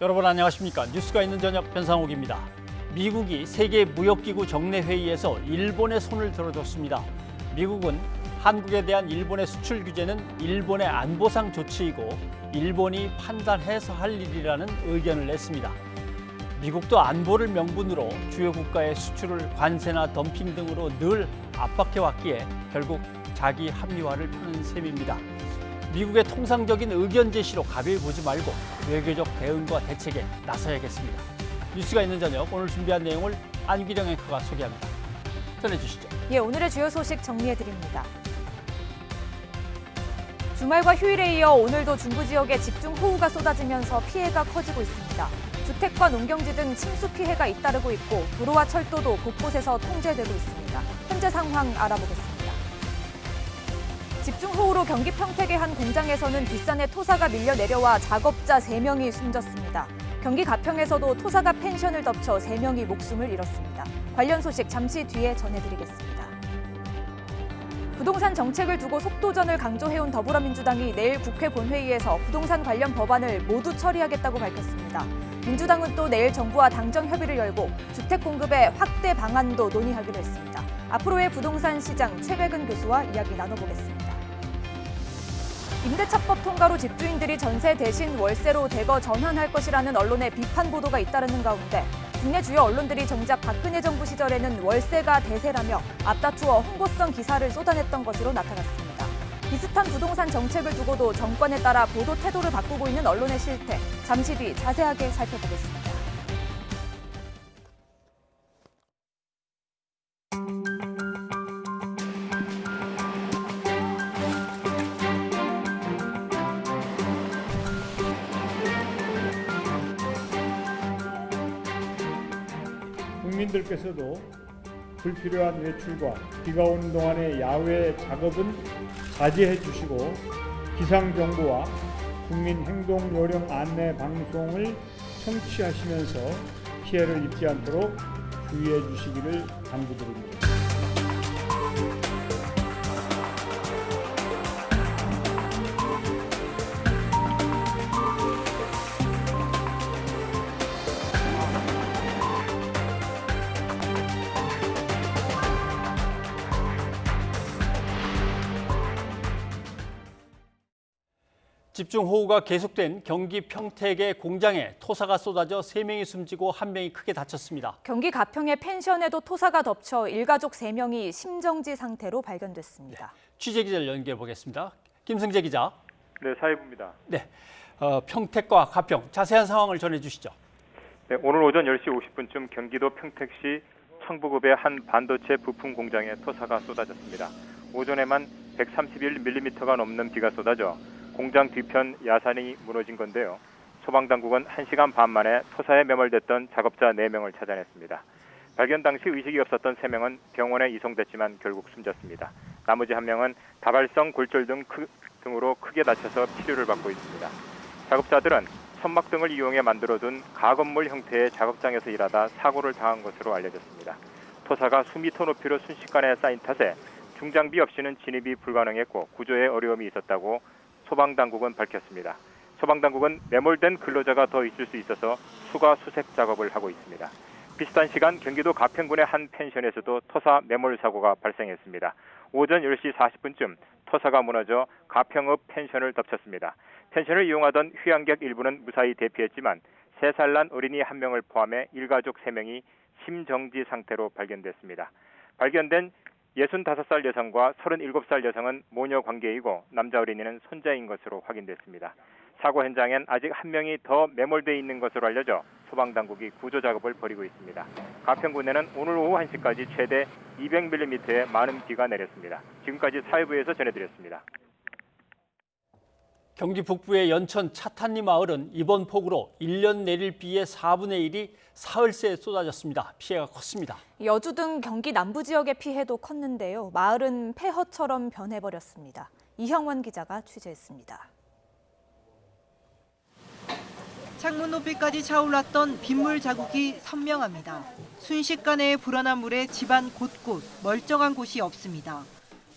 여러분 안녕하십니까? 뉴스가 있는 저녁 변상욱입니다. 미국이 세계무역기구 정례회의에서 일본의 손을 들어줬습니다. 미국은 한국에 대한 일본의 수출 규제는 일본의 안보상 조치이고 일본이 판단해서 할 일이라는 의견을 냈습니다. 미국도 안보를 명분으로 주요 국가의 수출을 관세나 덤핑 등으로 늘 압박해왔기에 결국 자기 합리화를 펴는 셈입니다. 미국의 통상적인 의견 제시로 가벼이 보지 말고 외교적 대응과 대책에 나서야겠습니다. 뉴스가 있는 저녁 오늘 준비한 내용을 안기령 앵커가 소개합니다. 전해주시죠. 오늘의 주요 소식 정리해드립니다. 주말과 휴일에 이어 오늘도 중부 지역에 집중호우가 쏟아지면서 피해가 커지고 있습니다. 주택과 농경지 등 침수 피해가 잇따르고 있고 도로와 철도도 곳곳에서 통제되고 있습니다. 현재 상황 알아보겠습니다. 집중호우로 경기 평택의 한 공장에서는 뒷산에 토사가 밀려 내려와 작업자 3명이 숨졌습니다. 경기 가평에서도 토사가 펜션을 덮쳐 3명이 목숨을 잃었습니다. 관련 소식 잠시 뒤에 전해드리겠습니다. 부동산 정책을 두고 속도전을 강조해온 더불어민주당이 내일 국회 본회의에서 부동산 관련 법안을 모두 처리하겠다고 밝혔습니다. 민주당은 또 내일 정부와 당정 협의를 열고 주택 공급의 확대 방안도 논의하기로 했습니다. 앞으로의 부동산 시장 최백은 교수와 이야기 나눠보겠습니다. 임대차법 통과로 집주인들이 전세 대신 월세로 대거 전환할 것이라는 언론의 비판 보도가 잇따르는 가운데 국내 주요 언론들이 정작 박근혜 정부 시절에는 월세가 대세라며 앞다투어 홍보성 기사를 쏟아냈던 것으로 나타났습니다. 비슷한 부동산 정책을 두고도 정권에 따라 보도 태도를 바꾸고 있는 언론의 실태, 잠시 뒤 자세하게 살펴보겠습니다. 국민들께서도 불필요한 외출과 비가 오는 동안의 야외 작업은 자제해 주시고 기상정보와 국민행동 요령 안내 방송을 청취하시면서 피해를 입지 않도록 주의해 주시기를 당부드립니다. 집중호우가 계속된 경기 평택의 공장에 토사가 쏟아져 3명이 숨지고 1명이 크게 다쳤습니다. 경기 가평의 펜션에도 토사가 덮쳐 일가족 3명이 심정지 상태로 발견됐습니다. 취재기자를 연결해 보겠습니다. 김승재 기자. 네, 사회부입니다. 네, 평택과 가평 자세한 상황을 전해주시죠. 네, 오늘 오전 10시 50분쯤 경기도 평택시 청부급의 한 반도체 부품 공장에 토사가 쏟아졌습니다. 오전에만 131mm가 넘는 비가 쏟아져 공장 뒤편 야산이 무너진 건데요. 소방당국은 1시간 반 만에 토사에 매몰됐던 작업자 4명을 찾아냈습니다. 발견 당시 의식이 없었던 3명은 병원에 이송됐지만 결국 숨졌습니다. 나머지 1명은 다발성 골절 등으로 크게 다쳐서 치료를 받고 있습니다. 작업자들은 천막 등을 이용해 만들어둔 가건물 형태의 작업장에서 일하다 사고를 당한 것으로 알려졌습니다. 토사가 수미터 높이로 순식간에 쌓인 탓에 중장비 없이는 진입이 불가능했고 구조에 어려움이 있었다고 소방당국은 밝혔습니다. 소방당국은 매몰된 근로자가 더 있을 수 있어서 수가 수색 작업을 하고 있습니다. 비슷한 시간 경기도 가평군의 한 펜션에서도 토사 매몰 사고가 발생했습니다. 오전 10시 40분쯤 토사가 무너져 가평읍 펜션을 덮쳤습니다. 펜션을 이용하던 휴양객 일부는 무사히 대피했지만 3살 난 어린이 1명을 포함해 일가족 3명이 심정지 상태로 발견됐습니다. 발견된 65살 여성과 37살 여성은 모녀 관계이고 남자 어린이는 손자인 것으로 확인됐습니다. 사고 현장엔 아직 1명이 더 매몰돼 있는 것으로 알려져 소방당국이 구조 작업을 벌이고 있습니다. 가평군에는 오늘 오후 1시까지 최대 200mm의 많은 비가 내렸습니다. 지금까지 사회부에서 전해드렸습니다. 경기 북부의 연천 차탄리 마을은 이번 폭우로 1년 내릴 비의 4분의 1이 사흘새에 쏟아졌습니다. 피해가 컸습니다. 여주 등 경기 남부 지역의 피해도 컸는데요. 마을은 폐허처럼 변해버렸습니다. 이형원 기자가 취재했습니다. 창문 높이까지 차올랐던 빗물 자국이 선명합니다. 순식간에 불어난 물에 집안 곳곳 멀쩡한 곳이 없습니다.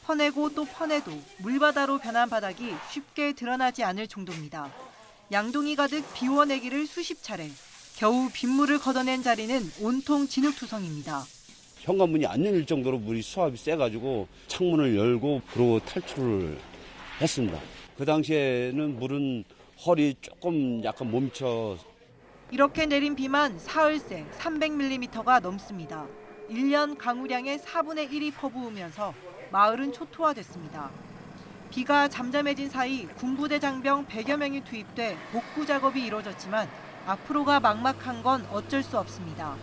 퍼내고 또 퍼내도 물바다로 변한 바닥이 쉽게 드러나지 않을 정도입니다. 양동이 가득 비워내기를 수십 차례. 겨우 빗물을 걷어낸 자리는 온통 진흙투성입니다. 현관문이 안 열릴 정도로 물이 수압이 세가지고 창문을 열고 그러고 탈출을 했습니다. 그 당시에는 물은 허리 조금 약간 못 미쳐. 이렇게 내린 비만 사흘새 300mm가 넘습니다. 1년 강우량의 4분의 1이 퍼부으면서 마을은 초토화됐습니다. 비가 잠잠해진 사이 군부대 장병 100여 명이 투입돼 복구 작업이 이뤄졌지만 앞으로가 막막한 건 어쩔 수 없습니다.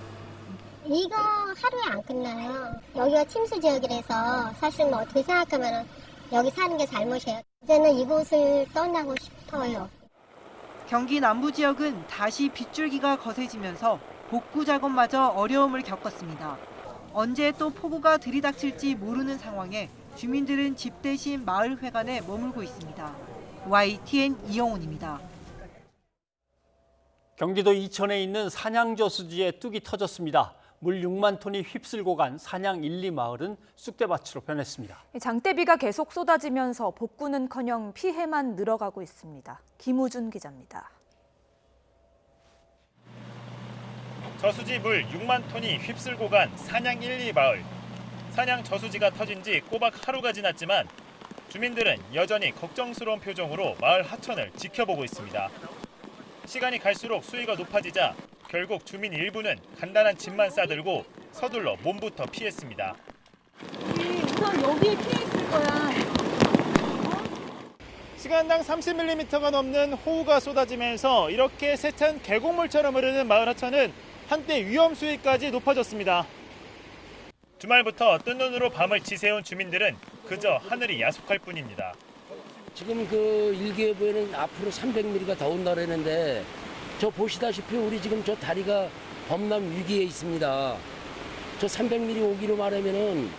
이거 하루에 안 끝나요. 여기가 침수 지역이라서 사실 뭐 어떻게 생각하면 여기 사는 게 잘못이에요. 이제는 이곳을 떠나고 싶어요. 경기 남부 지역은 다시 빗줄기가 거세지면서 복구 작업마저 어려움을 겪었습니다. 언제 또 폭우가 들이닥칠지 모르는 상황에 주민들은 집 대신 마을회관에 머물고 있습니다. YTN 이영훈입니다. 경기도 이천에 있는 산양저수지에 뚝이 터졌습니다. 물 6만 톤이 휩쓸고 간 산양 1, 2마을은 쑥대밭으로 변했습니다. 장대비가 계속 쏟아지면서 복구는커녕 피해만 늘어가고 있습니다. 김우준 기자입니다. 저수지 물 6만 톤이 휩쓸고 간 산양 1, 2마을. 산양 저수지가 터진 지 꼬박 하루가 지났지만 주민들은 여전히 걱정스러운 표정으로 마을 하천을 지켜보고 있습니다. 시간이 갈수록 수위가 높아지자 결국 주민 일부는 간단한 짐만 싸들고 서둘러 몸부터 피했습니다. 우선 여기에 피해 있을 거야. 시간당 30mm가 넘는 호우가 쏟아지면서 이렇게 세찬 계곡물처럼 흐르는 마을 하천은 한때 위험 수위까지 높아졌습니다. 주말부터 뜬 눈으로 밤을 지새운 주민들은 그저 하늘이 야속할 뿐입니다. 지금 그 일기예보에는 앞으로 300mm가 더 온다 그랬는데 저 보시다시피 우리 지금 저 다리가 범람 위기에 있습니다. 저 300mm 오기로 말하면은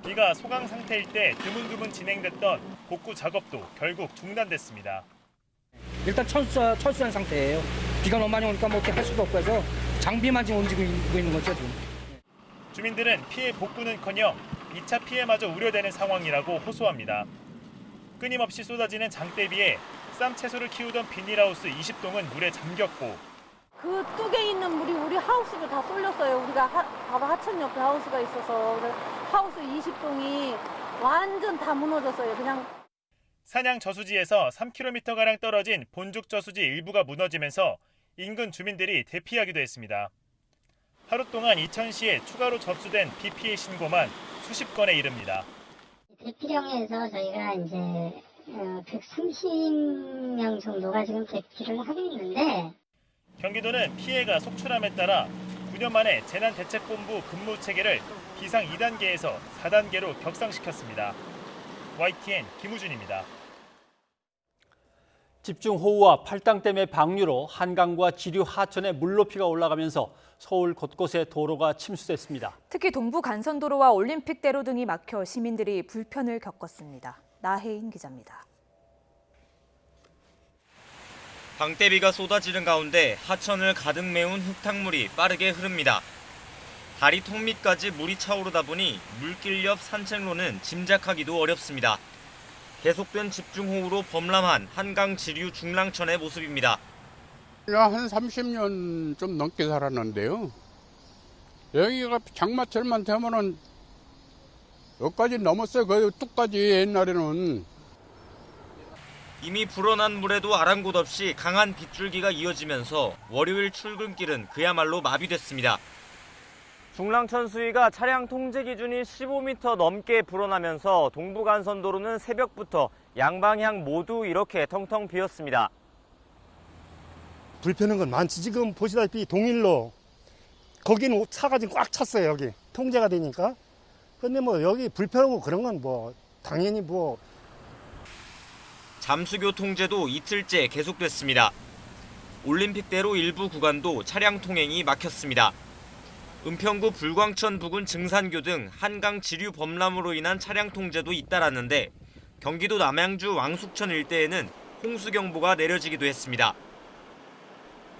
비가 소강 상태일 때 드문드문 진행됐던 복구 작업도 결국 중단됐습니다. 일단 철수한 상태예요. 비가 너무 많이 오니까 뭐 어떻게 할 수도 없고 해서 장비만 지금 움직이고 있는 거죠 지금. 주민들은 피해 복구는커녕 2차 피해마저 우려되는 상황이라고 호소합니다. 끊임없이 쏟아지는 장대비에 쌈 채소를 키우던 비닐하우스 20동은 물에 잠겼고 그 뚝에 있는 물이 우리 하우스를 다 쏠렸어요. 우리가 바로 하천 옆에 하우스가 있어서 하우스 20동이 완전 다 무너졌어요. 그냥. 산양 저수지에서 3km가량 떨어진 본죽 저수지 일부가 무너지면서 인근 주민들이 대피하기도 했습니다. 하루 동안 이천시에 추가로 접수된 비 피해 신고만 수십 건에 이릅니다. 대피령에서 저희가 이제 130명 정도가 지금 대피를 하고 있는데 경기도는 피해가 속출함에 따라 9년 만에 재난대책본부 근무 체계를 비상 2단계에서 4단계로 격상시켰습니다. YTN 김우준입니다. 집중호우와 팔당댐의 방류로 한강과 지류 하천의 물높이가 올라가면서 서울 곳곳에 도로가 침수됐습니다. 특히 동부 간선도로와 올림픽대로 등이 막혀 시민들이 불편을 겪었습니다. 나혜인 기자입니다. 방대비가 쏟아지는 가운데 하천을 가득 메운 흙탕물이 빠르게 흐릅니다. 다리 턱 밑까지 물이 차오르다 보니 물길 옆 산책로는 짐작하기도 어렵습니다. 계속된 집중호우로 범람한 한강 지류 중랑천의 모습입니다. 한 30년 좀 넘게 살았는데요. 여기가 장마철만 되면은 여기까지 넘었어요. 거의 뚝까지 옛날에는. 이미 불어난 물에도 아랑곳 없이 강한 빗줄기가 이어지면서 월요일 출근길은 그야말로 마비됐습니다. 중랑천 수위가 차량 통제 기준이 15m 넘게 불어나면서 동부간선도로는 새벽부터 양방향 모두 이렇게 텅텅 비었습니다. 불편한 건 많지. 지금 보시다시피 동일로 거기는 차가 지금 꽉 찼어요. 여기 통제가 되니까. 근데 뭐 여기 불편하고 그런 건 뭐 당연히 뭐. 잠수교 통제도 이틀째 계속됐습니다. 올림픽대로 일부 구간도 차량 통행이 막혔습니다. 은평구 불광천 부근 증산교 등 한강 지류 범람으로 인한 차량 통제도 잇따랐는데 경기도 남양주 왕숙천 일대에는 홍수경보가 내려지기도 했습니다.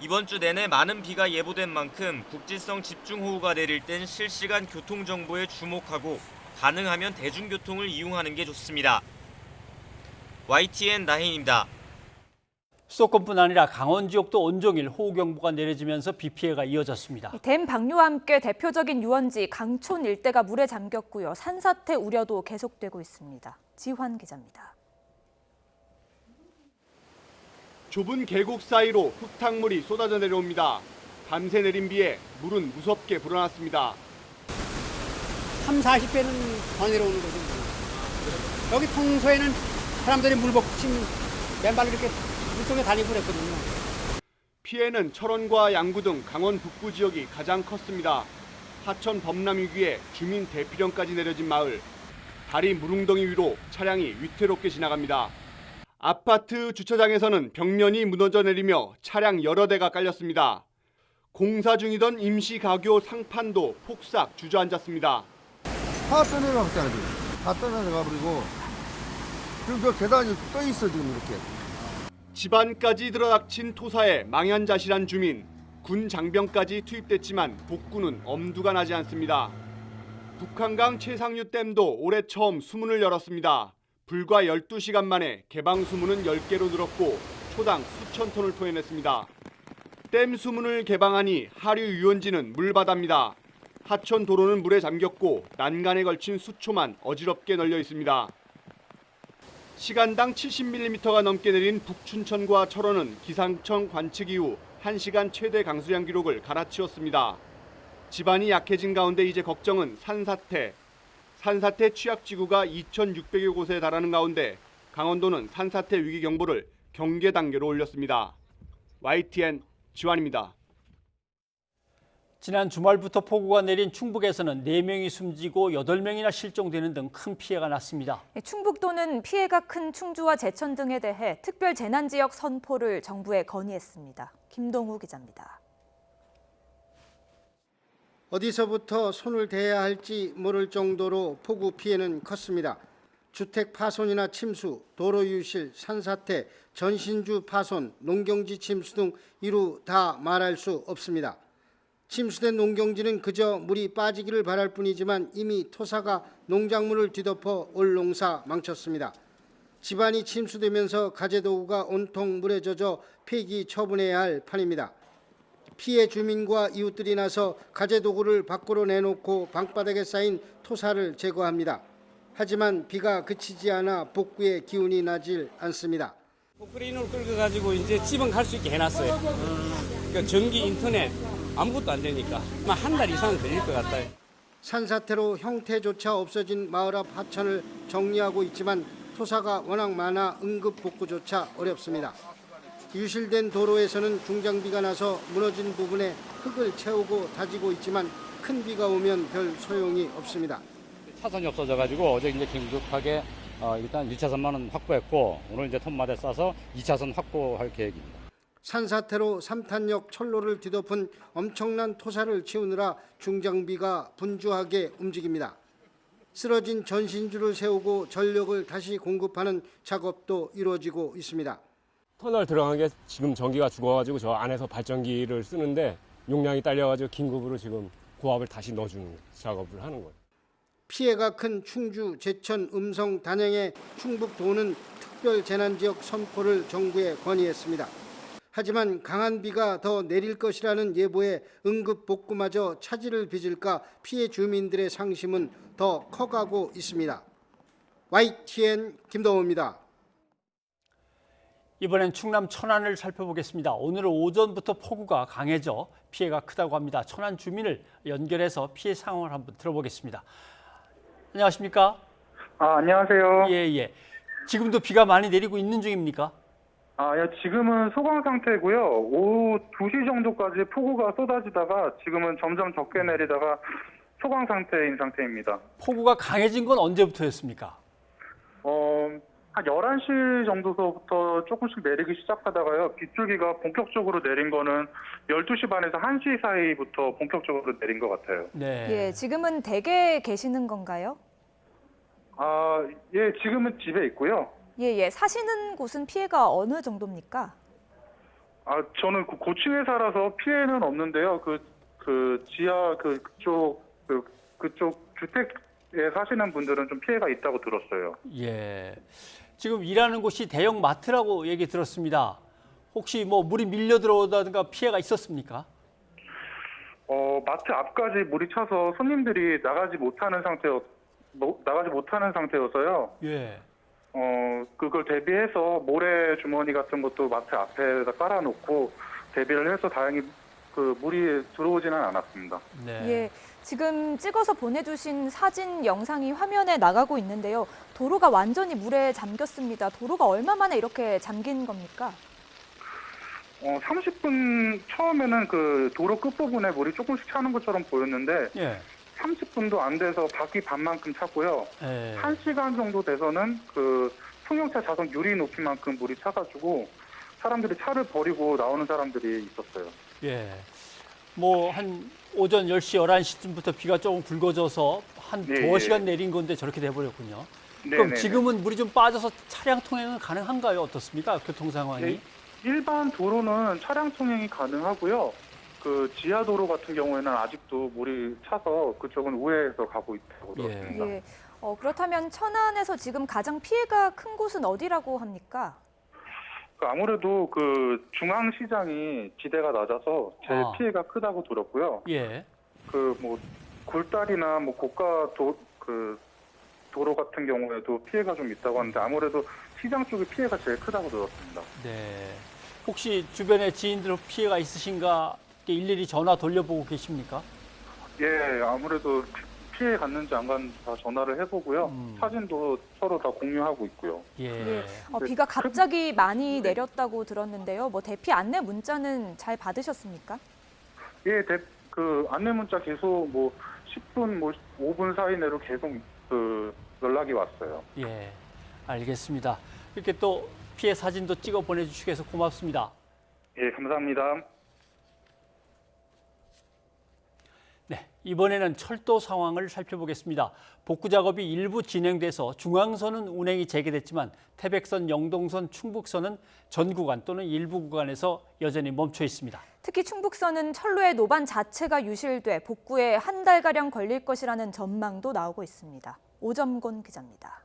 이번 주 내내 많은 비가 예보된 만큼 국지성 집중호우가 내릴 땐 실시간 교통정보에 주목하고 가능하면 대중교통을 이용하는 게 좋습니다. YTN 나혜인입니다. 수도권뿐 아니라 강원 지역도 온종일 호우경보가 내려지면서 비 피해가 이어졌습니다. 댐 방류와 함께 대표적인 유원지 강촌 일대가 물에 잠겼고요. 산사태 우려도 계속되고 있습니다. 지환 기자입니다. 좁은 계곡 사이로 흙탕물이 쏟아져 내려옵니다. 밤새 내린 비에 물은 무섭게 불어났습니다. 30-40배는 더 내려오는 거죠. 여기 평소에는 사람들이 물복심 맨발로 이렇게 물속에 다니고 그랬거든요. 피해는 철원과 양구 등 강원 북부 지역이 가장 컸습니다. 하천 범람 위기에 주민 대피령까지 내려진 마을. 다리 물웅덩이 위로 차량이 위태롭게 지나갑니다. 아파트 주차장에서는 벽면이 무너져 내리며 차량 여러 대가 깔렸습니다. 공사 중이던 임시 가교 상판도 폭삭 주저앉았습니다. 다 떠내려갔잖아요. 다 떠내려가버리고 지금 저 계단이 떠 있어 지금 이렇게. 집안까지 들어닥친 토사에 망연자실한 주민. 군 장병까지 투입됐지만 복구는 엄두가 나지 않습니다. 북한강 최상류 댐도 올해 처음 수문을 열었습니다. 불과 12시간 만에 개방 수문은 10개로 늘었고 초당 수천 톤을 토해냈습니다. 댐 수문을 개방하니 하류 유원지는 물바다입니다. 하천 도로는 물에 잠겼고 난간에 걸친 수초만 어지럽게 널려 있습니다. 시간당 70mm가 넘게 내린 북춘천과 철원은 기상청 관측 이후 1시간 최대 강수량 기록을 갈아치웠습니다. 지반이 약해진 가운데 이제 걱정은 산사태. 산사태 취약지구가 2,600여 곳에 달하는 가운데 강원도는 산사태 위기 경보를 경계 단계로 올렸습니다. YTN 지환입니다. 지난 주말부터 폭우가 내린 충북에서는 4명이 숨지고 8명이나 실종되는 등 큰 피해가 났습니다. 충북도는 피해가 큰 충주와 제천 등에 대해 특별 재난지역 선포를 정부에 건의했습니다. 김동우 기자입니다. 어디서부터 손을 대야 할지 모를 정도로 폭우 피해는 컸습니다. 주택 파손이나 침수, 도로 유실, 산사태, 전신주 파손, 농경지 침수 등 이루 다 말할 수 없습니다. 침수된 농경지는 그저 물이 빠지기를 바랄 뿐이지만 이미 토사가 농작물을 뒤덮어 올 농사 망쳤습니다. 집안이 침수되면서 가재도구가 온통 물에 젖어 폐기 처분해야 할 판입니다. 피해 주민과 이웃들이 나서 가재도구를 밖으로 내놓고 방바닥에 쌓인 토사를 제거합니다. 하지만 비가 그치지 않아 복구의 기운이 나질 않습니다. 콘크리트를 끌어가지고 이제 집은 갈 수 있게 해놨어요. 그러니까 전기, 인터넷 아무것도 안 되니까 한 달 이상 걸릴 것 같아요. 산사태로 형태조차 없어진 마을 앞 하천을 정리하고 있지만 토사가 워낙 많아 응급 복구조차 어렵습니다. 유실된 도로에서는 중장비가 나서 무너진 부분에 흙을 채우고 다지고 있지만 큰 비가 오면 별 소용이 없습니다. 차선이 없어져가지고 어제 이제 긴급하게 일단 1차선만은 확보했고 오늘 이제 톱마대 싸서 2차선 확보할 계획입니다. 산사태로 3탄역 철로를 뒤덮은 엄청난 토사를 치우느라 중장비가 분주하게 움직입니다. 쓰러진 전신주를 세우고 전력을 다시 공급하는 작업도 이루어지고 있습니다. 터널 들어간 게 지금 전기가 죽어가지고 저 안에서 발전기를 쓰는데 용량이 딸려가지고 긴급으로 지금 고압을 다시 넣어주는 작업을 하는 거예요. 피해가 큰 충주, 제천, 음성, 단양의 충북도는 특별 재난지역 선포를 정부에 건의했습니다. 하지만 강한 비가 더 내릴 것이라는 예보에 응급 복구마저 차질을 빚을까 피해 주민들의 상심은 더 커가고 있습니다. YTN 김동호입니다. 이번엔 충남 천안을 살펴보겠습니다. 오늘 오전부터 폭우가 강해져 피해가 크다고 합니다. 천안 주민을 연결해서 피해 상황을 한번 들어보겠습니다. 안녕하십니까? 안녕하세요. 예. 지금도 비가 많이 내리고 있는 중입니까? 지금은 소강 상태고요. 오후 2시 정도까지 폭우가 쏟아지다가 지금은 점점 적게 내리다가 소강 상태인 상태입니다. 폭우가 강해진 건 언제부터였습니까? 한 11시 정도서부터 조금씩 내리기 시작하다가요. 빗줄기가 본격적으로 내린 거는 12시 반에서 1시 사이부터 본격적으로 내린 것 같아요. 네. 예, 지금은 댁에 계시는 건가요? 예, 지금은 집에 있고요. 예. 사시는 곳은 피해가 어느 정도입니까? 저는 고층에 살아서 피해는 없는데요. 그 지하 그쪽 주택에 사시는 분들은 좀 피해가 있다고 들었어요. 예. 지금 일하는 곳이 대형 마트라고 얘기 들었습니다. 혹시 뭐 물이 밀려 들어오다든가 피해가 있었습니까? 마트 앞까지 물이 차서 손님들이 나가지 못하는 상태여서요. 예. 그걸 대비해서 모래 주머니 같은 것도 마트 앞에다 깔아놓고 대비를 해서 다행히 그 물이 들어오지는 않았습니다. 네. 예, 지금 찍어서 보내주신 사진 영상이 화면에 나가고 있는데요. 도로가 완전히 물에 잠겼습니다. 도로가 얼마 만에 이렇게 잠긴 겁니까? 30분 처음에는 그 도로 끝부분에 물이 조금씩 차는 것처럼 보였는데 예. 30분도 안 돼서 바퀴 반만큼 찼고요. 예. 1시간 정도 돼서는 그 승용차 좌석 유리 높이만큼 물이 차가지고 사람들이 차를 버리고 나오는 사람들이 있었어요. 예. 뭐 한 오전 10시, 11시쯤부터 비가 조금 굵어져서 한 예, 두어 시간 예. 내린 건데 저렇게 돼버렸군요. 네, 그럼 네, 지금은 물이 좀 빠져서 차량 통행은 가능한가요? 어떻습니까? 교통 상황이? 네, 일반 도로는 차량 통행이 가능하고요. 그 지하 도로 같은 경우에는 아직도 물이 차서 그쪽은 우회해서 가고 있다고 들었습니다. 예. 그렇다면 천안에서 지금 가장 피해가 큰 곳은 어디라고 합니까? 아무래도 그 중앙시장이 지대가 낮아서 제일 피해가 크다고 들었고요. 예. 그 뭐 굴다리나 뭐 고가 도로 같은 경우에도 피해가 좀 있다고 하는데 아무래도 시장 쪽이 피해가 제일 크다고 들었습니다. 네. 혹시 주변에 지인들 피해가 있으신가 일일이 전화 돌려보고 계십니까? 예, 아무래도 피해 갔는지 안 갔는지 다 전화를 해보고요. 사진도 서로 다 공유하고 있고요. 예. 비가 갑자기 많이 내렸다고 들었는데요. 뭐 대피 안내 문자는 잘 받으셨습니까? 예, 그 안내 문자 계속 뭐 10분, 뭐 5분 사이 내로 계속 그 연락이 왔어요. 예, 알겠습니다. 이렇게 또 피해 사진도 찍어 보내주시고 해서 고맙습니다. 예, 감사합니다. 네, 이번에는 철도 상황을 살펴보겠습니다. 복구 작업이 일부 진행돼서 중앙선은 운행이 재개됐지만 태백선, 영동선, 충북선은 전 구간 또는 일부 구간에서 여전히 멈춰 있습니다. 특히 충북선은 철로의 노반 자체가 유실돼 복구에 한 달가량 걸릴 것이라는 전망도 나오고 있습니다. 오점곤 기자입니다.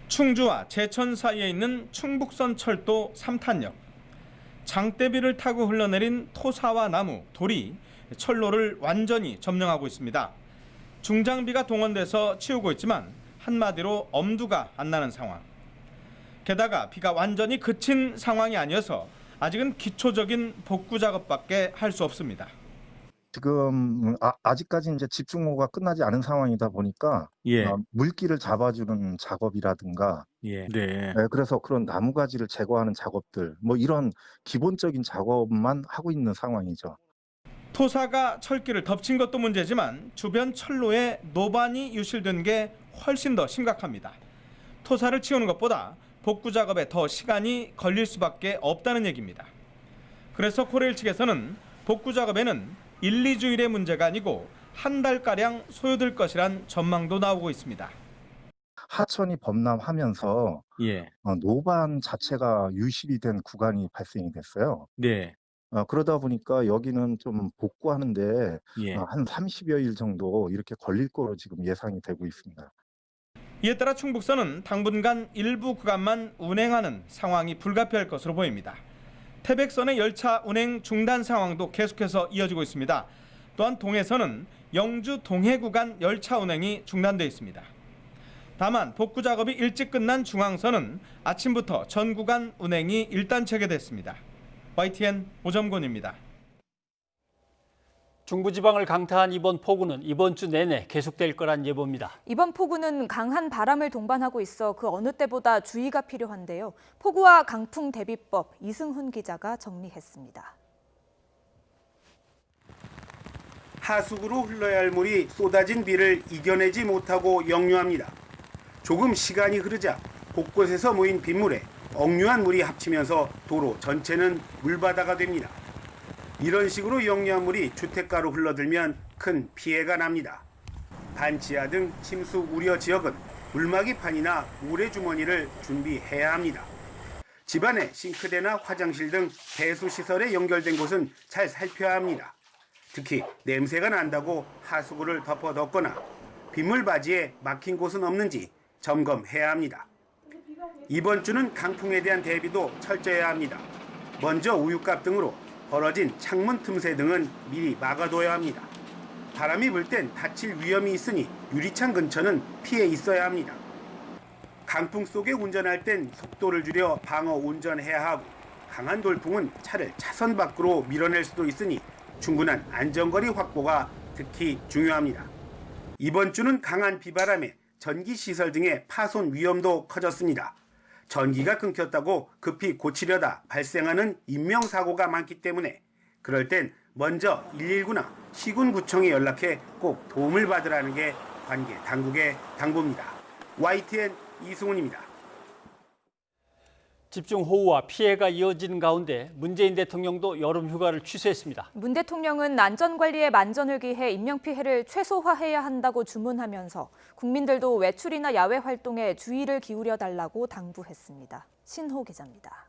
충주와 제천 사이에 있는 충북선 철도 3탄역. 장대비를 타고 흘러내린 토사와 나무, 돌이 철로를 완전히 점령하고 있습니다. 중장비가 동원돼서 치우고 있지만 한마디로 엄두가 안 나는 상황. 게다가 비가 완전히 그친 상황이 아니어서 아직은 기초적인 복구 작업밖에 할 수 없습니다. 지금 아직까지 이제 집중호우가 끝나지 않은 상황이다 보니까 물기를 잡아주는 작업이라든가 그래서 그런 나무가지를 제거하는 작업들 뭐 이런 기본적인 작업만 하고 있는 상황이죠. 토사가 철길을 덮친 것도 문제지만 주변 철로에 노반이 유실된 게 훨씬 더 심각합니다. 토사를 치우는 것보다 복구 작업에 더 시간이 걸릴 수밖에 없다는 얘기입니다. 그래서 코레일 측에서는 복구 작업에는 1, 2주일의 문제가 아니고 한 달가량 소요될 것이란 전망도 나오고 있습니다. 하천이 범람하면서 노반 자체가 유실이 된 구간이 발생이 됐어요. 그러다 보니까 여기는 좀 복구하는데 한 30여일 정도 이렇게 걸릴 거로 지금 예상이 되고 있습니다. 이에 따라 충북선은 당분간 일부 구간만 운행하는 상황이 불가피할 것으로 보입니다. 태백선의 열차 운행 중단 상황도 계속해서 이어지고 있습니다. 또한 동해선은 영주 동해 구간 열차 운행이 중단돼 있습니다. 다만 복구 작업이 일찍 끝난 중앙선은 아침부터 전 구간 운행이 일단 재개됐습니다. YTN 오점곤입니다. 중부지방을 강타한 이번 폭우는 이번 주 내내 계속될 거란 예보입니다. 이번 폭우는 강한 바람을 동반하고 있어 그 어느 때보다 주의가 필요한데요. 폭우와 강풍 대비법 이승훈 기자가 정리했습니다. 하수구로 흘러야 할 물이 쏟아진 비를 이겨내지 못하고 역류합니다. 조금 시간이 흐르자 곳곳에서 모인 빗물에 억류한 물이 합치면서 도로 전체는 물바다가 됩니다. 이런 식으로 역류한 물이 주택가로 흘러들면 큰 피해가 납니다. 반지하 등 침수 우려 지역은 물막이판이나 우레주머니를 준비해야 합니다. 집안에 싱크대나 화장실 등 배수시설에 연결된 곳은 잘 살펴야 합니다. 특히 냄새가 난다고 하수구를 덮어뒀거나 빗물 바지에 막힌 곳은 없는지 점검해야 합니다. 이번 주는 강풍에 대한 대비도 철저해야 합니다. 먼저 우유값 등으로 벌어진 창문 틈새 등은 미리 막아둬야 합니다. 바람이 불 땐 다칠 위험이 있으니 유리창 근처는 피해 있어야 합니다. 강풍 속에 운전할 땐 속도를 줄여 방어 운전해야 하고 강한 돌풍은 차를 차선 밖으로 밀어낼 수도 있으니 충분한 안전거리 확보가 특히 중요합니다. 이번 주는 강한 비바람에 전기시설 등의 파손 위험도 커졌습니다. 전기가 끊겼다고 급히 고치려다 발생하는 인명사고가 많기 때문에 그럴 땐 먼저 119나 시군구청에 연락해 꼭 도움을 받으라는 게 관계 당국의 당부입니다. YTN 이승훈입니다. 집중호우와 피해가 이어지는 가운데 문재인 대통령도 여름 휴가를 취소했습니다. 문 대통령은 안전관리에 만전을 기해 인명피해를 최소화해야 한다고 주문하면서 국민들도 외출이나 야외 활동에 주의를 기울여 달라고 당부했습니다. 신호 기자입니다.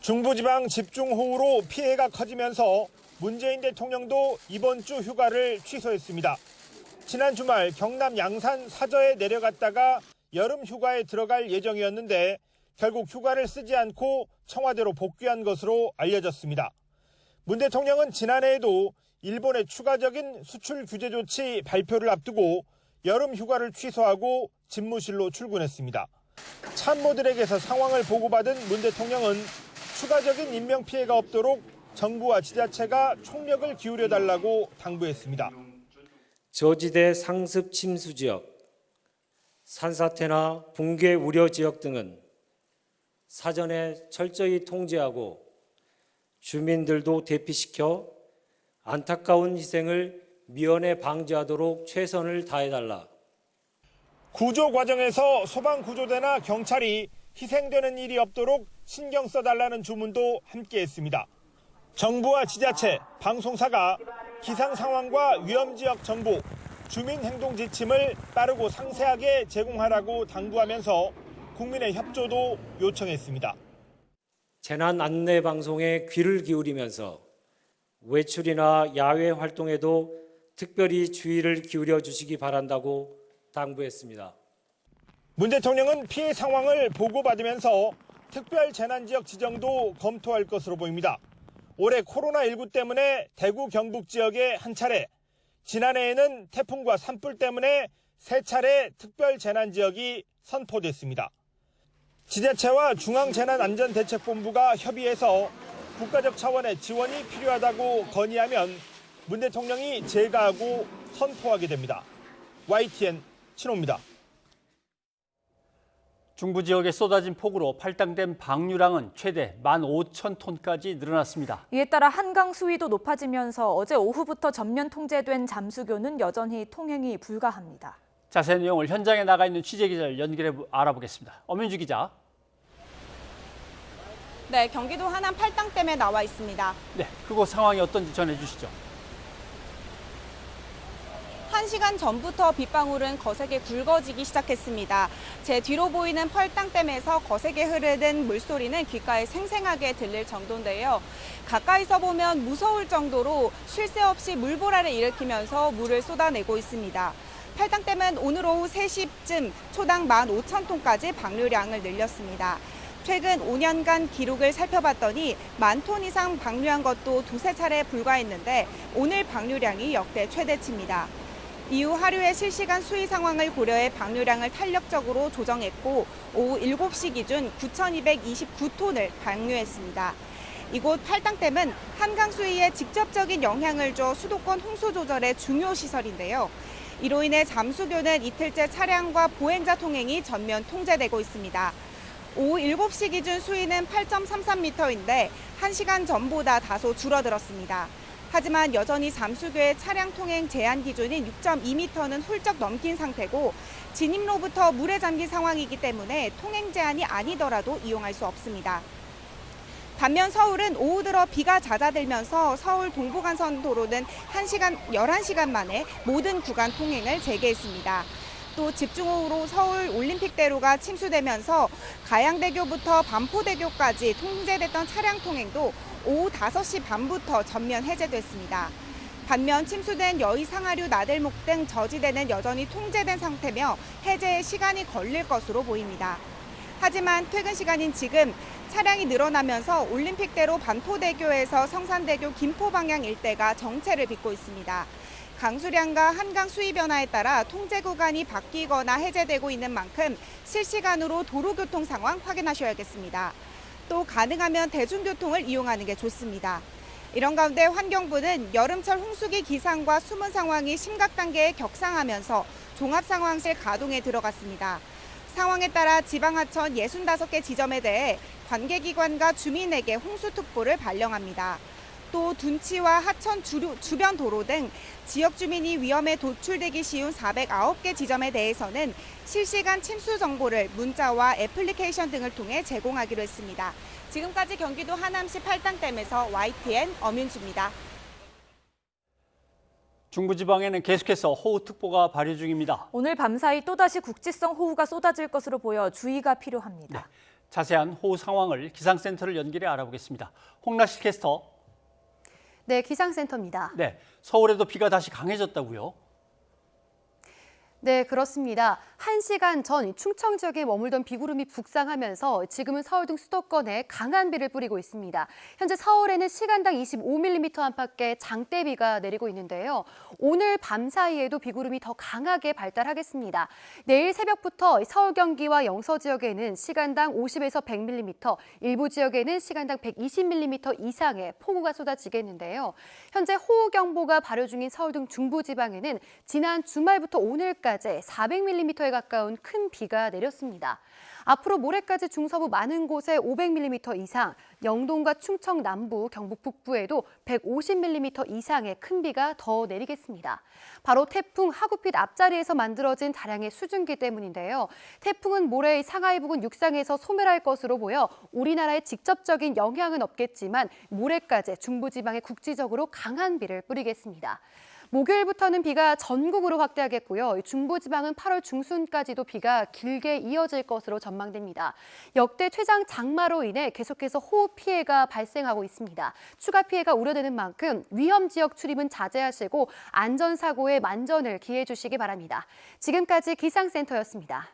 중부지방 집중호우로 피해가 커지면서 문재인 대통령도 이번 주 휴가를 취소했습니다. 지난 주말 경남 양산 사저에 내려갔다가 여름 휴가에 들어갈 예정이었는데 결국 휴가를 쓰지 않고 청와대로 복귀한 것으로 알려졌습니다. 문 대통령은 지난해에도 일본의 추가적인 수출 규제 조치 발표를 앞두고 여름 휴가를 취소하고 집무실로 출근했습니다. 참모들에게서 상황을 보고받은 문 대통령은 추가적인 인명피해가 없도록 정부와 지자체가 총력을 기울여달라고 당부했습니다. 저지대 상습 침수 지역, 산사태나 붕괴 우려 지역 등은 사전에 철저히 통제하고 주민들도 대피시켜 안타까운 희생을 미연에 방지하도록 최선을 다해달라. 구조 과정에서 소방구조대나 경찰이 희생되는 일이 없도록 신경 써달라는 주문도 함께했습니다. 정부와 지자체, 방송사가 기상 상황과 위험 지역 정보, 주민 행동 지침을 빠르고 상세하게 제공하라고 당부하면서 국민의 협조도 요청했습니다. 재난 안내 방송에 귀를 기울이면서 외출이나 야외 활동에도 특별히 주의를 기울여 주시기 바란다고 당부했습니다. 문 대통령은 피해 상황을 보고받으면서 특별 재난 지역 지정도 검토할 것으로 보입니다. 올해 코로나19 때문에 대구 경북 지역에 한 차례, 지난해에는 태풍과 산불 때문에 3차례 특별 재난 지역이 선포됐습니다. 지자체와 중앙재난안전대책본부가 협의해서 국가적 차원의 지원이 필요하다고 건의하면 문 대통령이 제거하고 선포하게 됩니다. YTN 신호입니다. 중부 지역에 쏟아진 폭우로 팔당된 방류량은 최대 15,000톤까지 늘어났습니다. 이에 따라 한강 수위도 높아지면서 어제 오후부터 전면 통제된 잠수교는 여전히 통행이 불가합니다. 자세한 내용을 현장에 나가 있는 취재기자를 연결해 알아보겠습니다. 엄윤주 기자. 네, 경기도 하남 팔당댐에 나와 있습니다. 네, 그곳 상황이 어떤지 전해주시죠. 1시간 전부터 빗방울은 거세게 굵어지기 시작했습니다. 제 뒤로 보이는 팔당댐에서 거세게 흐르는 물소리는 귓가에 생생하게 들릴 정도인데요. 가까이서 보면 무서울 정도로 쉴 새 없이 물보라를 일으키면서 물을 쏟아내고 있습니다. 팔당댐은 오늘 오후 3시쯤 초당 15,000톤까지 방류량을 늘렸습니다. 최근 5년간 기록을 살펴봤더니 10,000톤 이상 방류한 것도 2-3차례 불과했는데 오늘 방류량이 역대 최대치입니다. 이후 하루의 실시간 수위 상황을 고려해 방류량을 탄력적으로 조정했고 오후 7시 기준 9,229톤을 방류했습니다. 이곳 팔당댐은 한강 수위에 직접적인 영향을 줘 수도권 홍수 조절의 중요 시설인데요. 이로 인해 잠수교는 이틀째 차량과 보행자 통행이 전면 통제되고 있습니다. 오후 7시 기준 수위는 8.33m인데 1시간 전보다 다소 줄어들었습니다. 하지만 여전히 잠수교의 차량 통행 제한 기준인 6.2m는 훌쩍 넘긴 상태고 진입로부터 물에 잠긴 상황이기 때문에 통행 제한이 아니더라도 이용할 수 없습니다. 반면 서울은 오후 들어 비가 잦아들면서 서울 동부간선 도로는 11시간 만에 모든 구간 통행을 재개했습니다. 또 집중호우로 서울 올림픽대로가 침수되면서 가양대교부터 반포대교까지 통제됐던 차량 통행도 오후 5시 반부터 전면 해제됐습니다. 반면 침수된 여의 상하류 나들목 등 저지대는 여전히 통제된 상태며 해제에 시간이 걸릴 것으로 보입니다. 하지만 퇴근 시간인 지금 차량이 늘어나면서 올림픽대로 반포대교에서 성산대교 김포 방향 일대가 정체를 빚고 있습니다. 강수량과 한강 수위 변화에 따라 통제 구간이 바뀌거나 해제되고 있는 만큼 실시간으로 도로교통 상황 확인하셔야겠습니다. 또 가능하면 대중교통을 이용하는 게 좋습니다. 이런 가운데 환경부는 여름철 홍수기 기상과 수문 상황이 심각 단계에 격상하면서 종합상황실 가동에 들어갔습니다. 상황에 따라 지방 하천 65개 지점에 대해 관계기관과 주민에게 홍수특보를 발령합니다. 또 둔치와 하천 주변 도로 등 지역 주민이 위험에 노출되기 쉬운 409개 지점에 대해서는 실시간 침수 정보를 문자와 애플리케이션 등을 통해 제공하기로 했습니다. 지금까지 경기도 하남시 팔당댐에서 YTN 엄윤주입니다. 중부지방에는 계속해서 호우특보가 발효 중입니다. 오늘 밤사이 또다시 국지성 호우가 쏟아질 것으로 보여 주의가 필요합니다. 네, 자세한 호우 상황을 기상센터를 연결해 알아보겠습니다. 홍나시 캐스터. 네, 기상센터입니다. 네, 서울에도 비가 다시 강해졌다고요? 네, 그렇습니다. 1시간 전 충청 지역에 머물던 비구름이 북상하면서 지금은 서울 등 수도권에 강한 비를 뿌리고 있습니다. 현재 서울에는 시간당 25mm 안팎의 장대비가 내리고 있는데요. 오늘 밤 사이에도 비구름이 더 강하게 발달하겠습니다. 내일 새벽부터 서울, 경기와 영서 지역에는 시간당 50에서 100mm, 일부 지역에는 시간당 120mm 이상의 폭우가 쏟아지겠는데요. 현재 호우경보가 발효 중인 서울 등 중부지방에는 지난 주말부터 오늘까지 400mm에 가까운 큰 비가 내렸습니다. 앞으로 모레까지 중서부 많은 곳에 500mm 이상, 영동과 충청 남부, 경북 북부에도 150mm 이상의 큰 비가 더 내리겠습니다. 바로 태풍 하구핏 앞자리에서 만들어진 다량의 수증기 때문인데요. 태풍은 모레 상하이 부근 육상에서 소멸할 것으로 보여 우리나라에 직접적인 영향은 없겠지만 모레까지 중부지방에 국지적으로 강한 비를 뿌리겠습니다. 목요일부터는 비가 전국으로 확대하겠고요. 중부지방은 8월 중순까지도 비가 길게 이어질 것으로 전망됩니다. 역대 최장 장마로 인해 계속해서 호우 피해가 발생하고 있습니다. 추가 피해가 우려되는 만큼 위험 지역 출입은 자제하시고 안전사고에 만전을 기해 주시기 바랍니다. 지금까지 기상센터였습니다.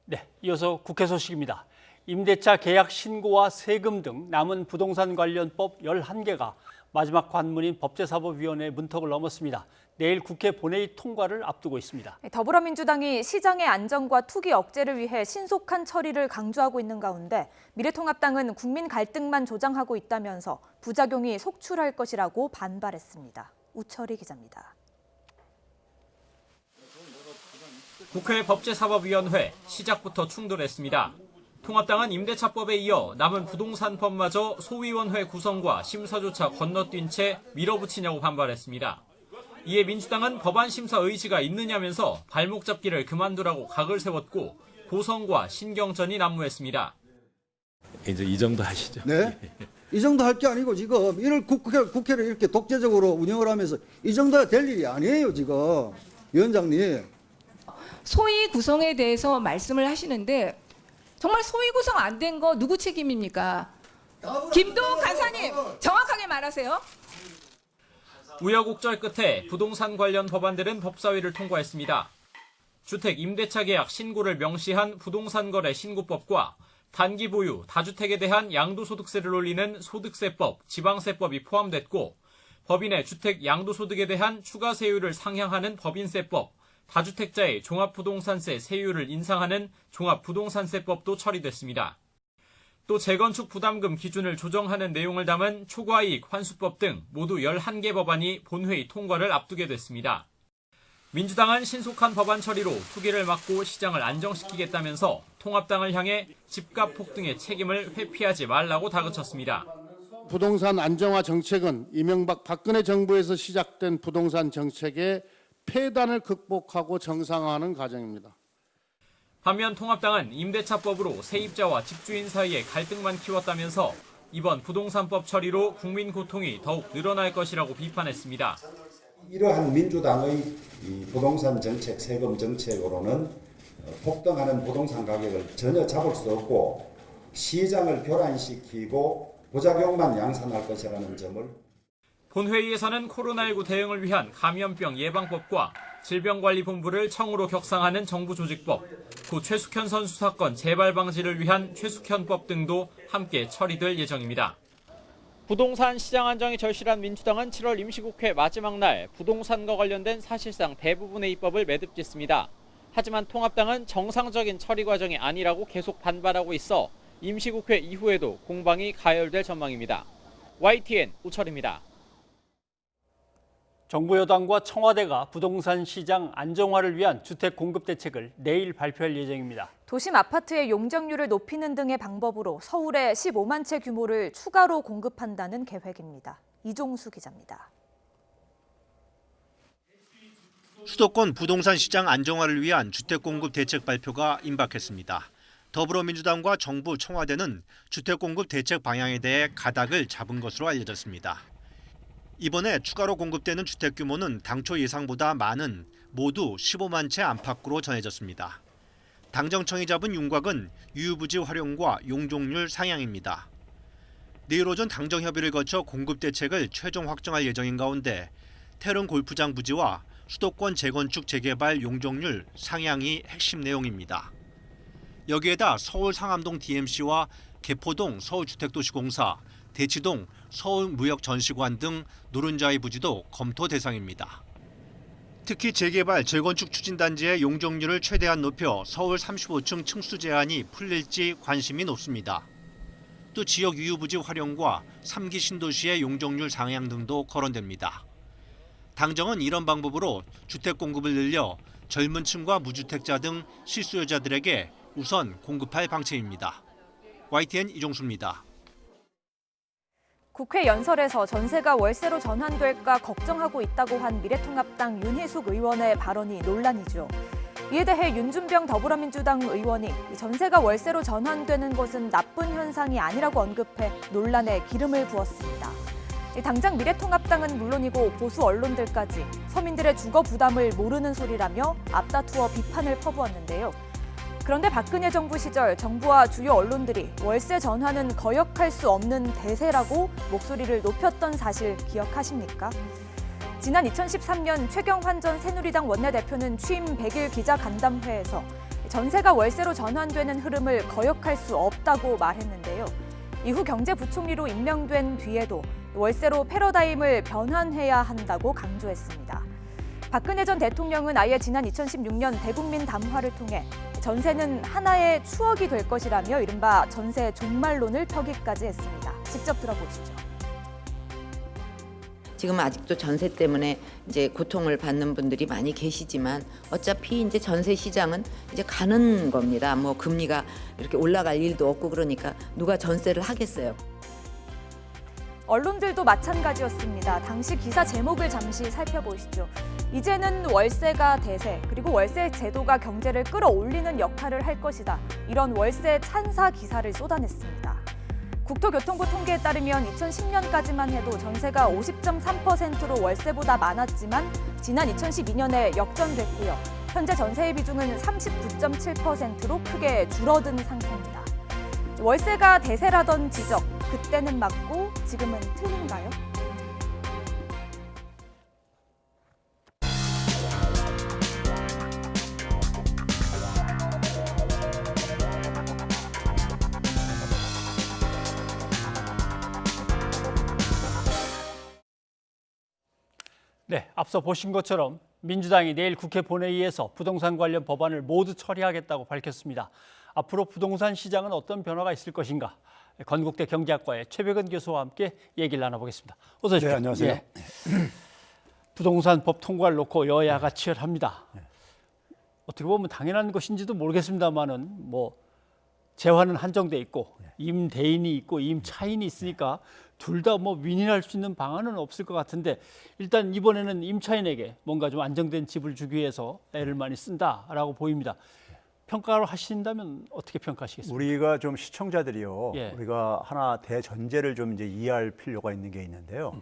네, 이어서 국회 소식입니다. 임대차 계약 신고와 세금 등 남은 부동산 관련 법 11개가 마지막 관문인 법제사법위원회 문턱을 넘었습니다. 내일 국회 본회의 통과를 앞두고 있습니다. 더불어민주당이 시장의 안정과 투기 억제를 위해 신속한 처리를 강조하고 있는 가운데 미래통합당은 국민 갈등만 조장하고 있다면서 부작용이 속출할 것이라고 반발했습니다. 우철희 기자입니다. 국회 법제사법위원회 시작부터 충돌했습니다. 통합당은 임대차법에 이어 남은 부동산법마저 소위원회 구성과 심사조차 건너뛴 채 밀어붙이냐고 반발했습니다. 이에 민주당은 법안 심사 의지가 있느냐면서 발목 잡기를 그만두라고 각을 세웠고 고성과 신경전이 난무했습니다. 이제 이 정도 하시죠. 네? 이 정도 할 게 아니고 지금 이를 국회를 이렇게 독재적으로 운영을 하면서 이 정도야 될 일이 아니에요, 지금. 위원장님. 소위 구성에 대해서 말씀을 하시는데 정말 소위 구성 안 된 거 누구 책임입니까? 김도욱 간사님 정확하게 말하세요. 우여곡절 끝에 부동산 관련 법안들은 법사위를 통과했습니다. 주택 임대차 계약 신고를 명시한 부동산거래 신고법과 단기 보유, 다주택에 대한 양도소득세를 올리는 소득세법, 지방세법이 포함됐고 법인의 주택 양도소득에 대한 추가 세율을 상향하는 법인세법, 다주택자의 종합부동산세 세율을 인상하는 종합부동산세법도 처리됐습니다. 또 재건축 부담금 기준을 조정하는 내용을 담은 초과이익 환수법 등 모두 11개 법안이 본회의 통과를 앞두게 됐습니다. 민주당은 신속한 법안 처리로 투기를 막고 시장을 안정시키겠다면서 통합당을 향해 집값 폭등의 책임을 회피하지 말라고 다그쳤습니다. 부동산 안정화 정책은 이명박 박근혜 정부에서 시작된 부동산 정책의 폐단을 극복하고 정상화하는 과정입니다. 반면 통합당은 임대차법으로 세입자와 집주인 사이의 갈등만 키웠다면서 이번 부동산법 처리로 국민 고통이 더욱 늘어날 것이라고 비판했습니다. 이러한 민주당의 부동산 정책, 세금 정책으로는 폭등하는 부동산 가격을 전혀 잡을 수 없고 시장을 교란시키고 부작용만 양산할 것이라는 점을 본회의에서는 코로나19 대응을 위한 감염병 예방법과 질병관리본부를 청으로 격상하는 정부조직법, 구 최숙현 선수 사건 재발 방지를 위한 최숙현법 등도 함께 처리될 예정입니다. 부동산 시장 안정이 절실한 민주당은 7월 임시국회 마지막 날 부동산과 관련된 사실상 대부분의 입법을 매듭짓습니다. 하지만 통합당은 정상적인 처리 과정이 아니라고 계속 반발하고 있어 임시국회 이후에도 공방이 가열될 전망입니다. YTN 우철입니다. 정부 여당과 청와대가 부동산 시장 안정화를 위한 주택 공급 대책을 내일 발표할 예정입니다. 도심 아파트의 용적률을 높이는 등의 방법으로 서울에 15만 채 규모를 추가로 공급한다는 계획입니다. 이종수 기자입니다. 수도권 부동산 시장 안정화를 위한 주택 공급 대책 발표가 임박했습니다. 더불어민주당과 정부, 청와대는 주택 공급 대책 방향에 대해 가닥을 잡은 것으로 알려졌습니다. 이번에 추가로 공급되는 주택 규모는 당초 예상보다 많은 모두 15만 채 안팎으로 전해졌습니다. 당정청이 잡은 윤곽은 유휴부지 활용과 용적률 상향입니다. 내일 오전 당정 협의를 거쳐 공급 대책을 최종 확정할 예정인 가운데 태릉 골프장 부지와 수도권 재건축 재개발 용적률 상향이 핵심 내용입니다. 여기에다 서울 상암동 DMC와 개포동 서울주택도시공사, 대치동 서울무역전시관 등 노른자의 부지도 검토 대상입니다. 특히 재개발, 재건축 추진단지의 용적률을 최대한 높여 서울 35층 층수 제한이 풀릴지 관심이 높습니다. 또 지역 유휴부지 활용과 3기 신도시의 용적률 상향 등도 거론됩니다. 당정은 이런 방법으로 주택 공급을 늘려 젊은 층과 무주택자 등 실수요자들에게 우선 공급할 방침입니다. YTN 이종수입니다. 국회 연설에서 전세가 월세로 전환될까 걱정하고 있다고 한 미래통합당 윤희숙 의원의 발언이 논란이죠. 이에 대해 윤준병 더불어민주당 의원이 전세가 월세로 전환되는 것은 나쁜 현상이 아니라고 언급해 논란에 기름을 부었습니다. 당장 미래통합당은 물론이고 보수 언론들까지 서민들의 주거 부담을 모르는 소리라며 앞다투어 비판을 퍼부었는데요. 그런데 박근혜 정부 시절 정부와 주요 언론들이 월세 전환은 거역할 수 없는 대세라고 목소리를 높였던 사실 기억하십니까? 지난 2013년 최경환 전 새누리당 원내대표는 취임 100일 기자간담회에서 전세가 월세로 전환되는 흐름을 거역할 수 없다고 말했는데요. 이후 경제부총리로 임명된 뒤에도 월세로 패러다임을 변환해야 한다고 강조했습니다. 박근혜 전 대통령은 아예 지난 2016년 대국민 담화를 통해 전세는 하나의 추억이 될 것이라며 이른바 전세 종말론을 펴기까지 했습니다. 직접 들어보시죠. 지금 아직도 전세 때문에 이제 고통을 받는 분들이 많이 계시지만 어차피 이제 전세 시장은 이제 가는 겁니다. 뭐 금리가 이렇게 올라갈 일도 없고 그러니까 누가 전세를 하겠어요. 언론들도 마찬가지였습니다. 당시 기사 제목을 잠시 살펴보시죠. 이제는 월세가 대세, 그리고 월세 제도가 경제를 끌어올리는 역할을 할 것이다. 이런 월세 찬사 기사를 쏟아냈습니다. 국토교통부 통계에 따르면 2010년까지만 해도 전세가 50.3%로 월세보다 많았지만 지난 2012년에 역전됐고요. 현재 전세의 비중은 39.7%로 크게 줄어든 상태입니다. 월세가 대세라던 지적, 그때는 맞고 지금은 틀린가요? 네, 앞서 보신 것처럼 민주당이 내일 국회 본회의에서 부동산 관련 법안을 모두 처리하겠다고 밝혔습니다. 앞으로 부동산 시장은 어떤 변화가 있을 것인가? 건국대 경제학과의 최백은 교수와 함께 얘기를 나눠보겠습니다. 어서 오십시오. 네, 안녕하세요. 예. 부동산 법 통과를 놓고 여야가 치열합니다. 어떻게 보면 당연한 것인지도 모르겠습니다만은 뭐 재화는 한정돼 있고 임대인이 있고 임차인이 있으니까 둘 다 뭐 윈윈할 수 있는 방안은 없을 것 같은데 일단 이번에는 임차인에게 뭔가 좀 안정된 집을 주기 위해서 애를 많이 쓴다라고 보입니다. 평가를 하신다면 어떻게 평가하시겠습니까? 우리가 좀 시청자들이요. 예. 우리가 하나 대전제를 좀 이제 이해할 필요가 있는 게 있는데요.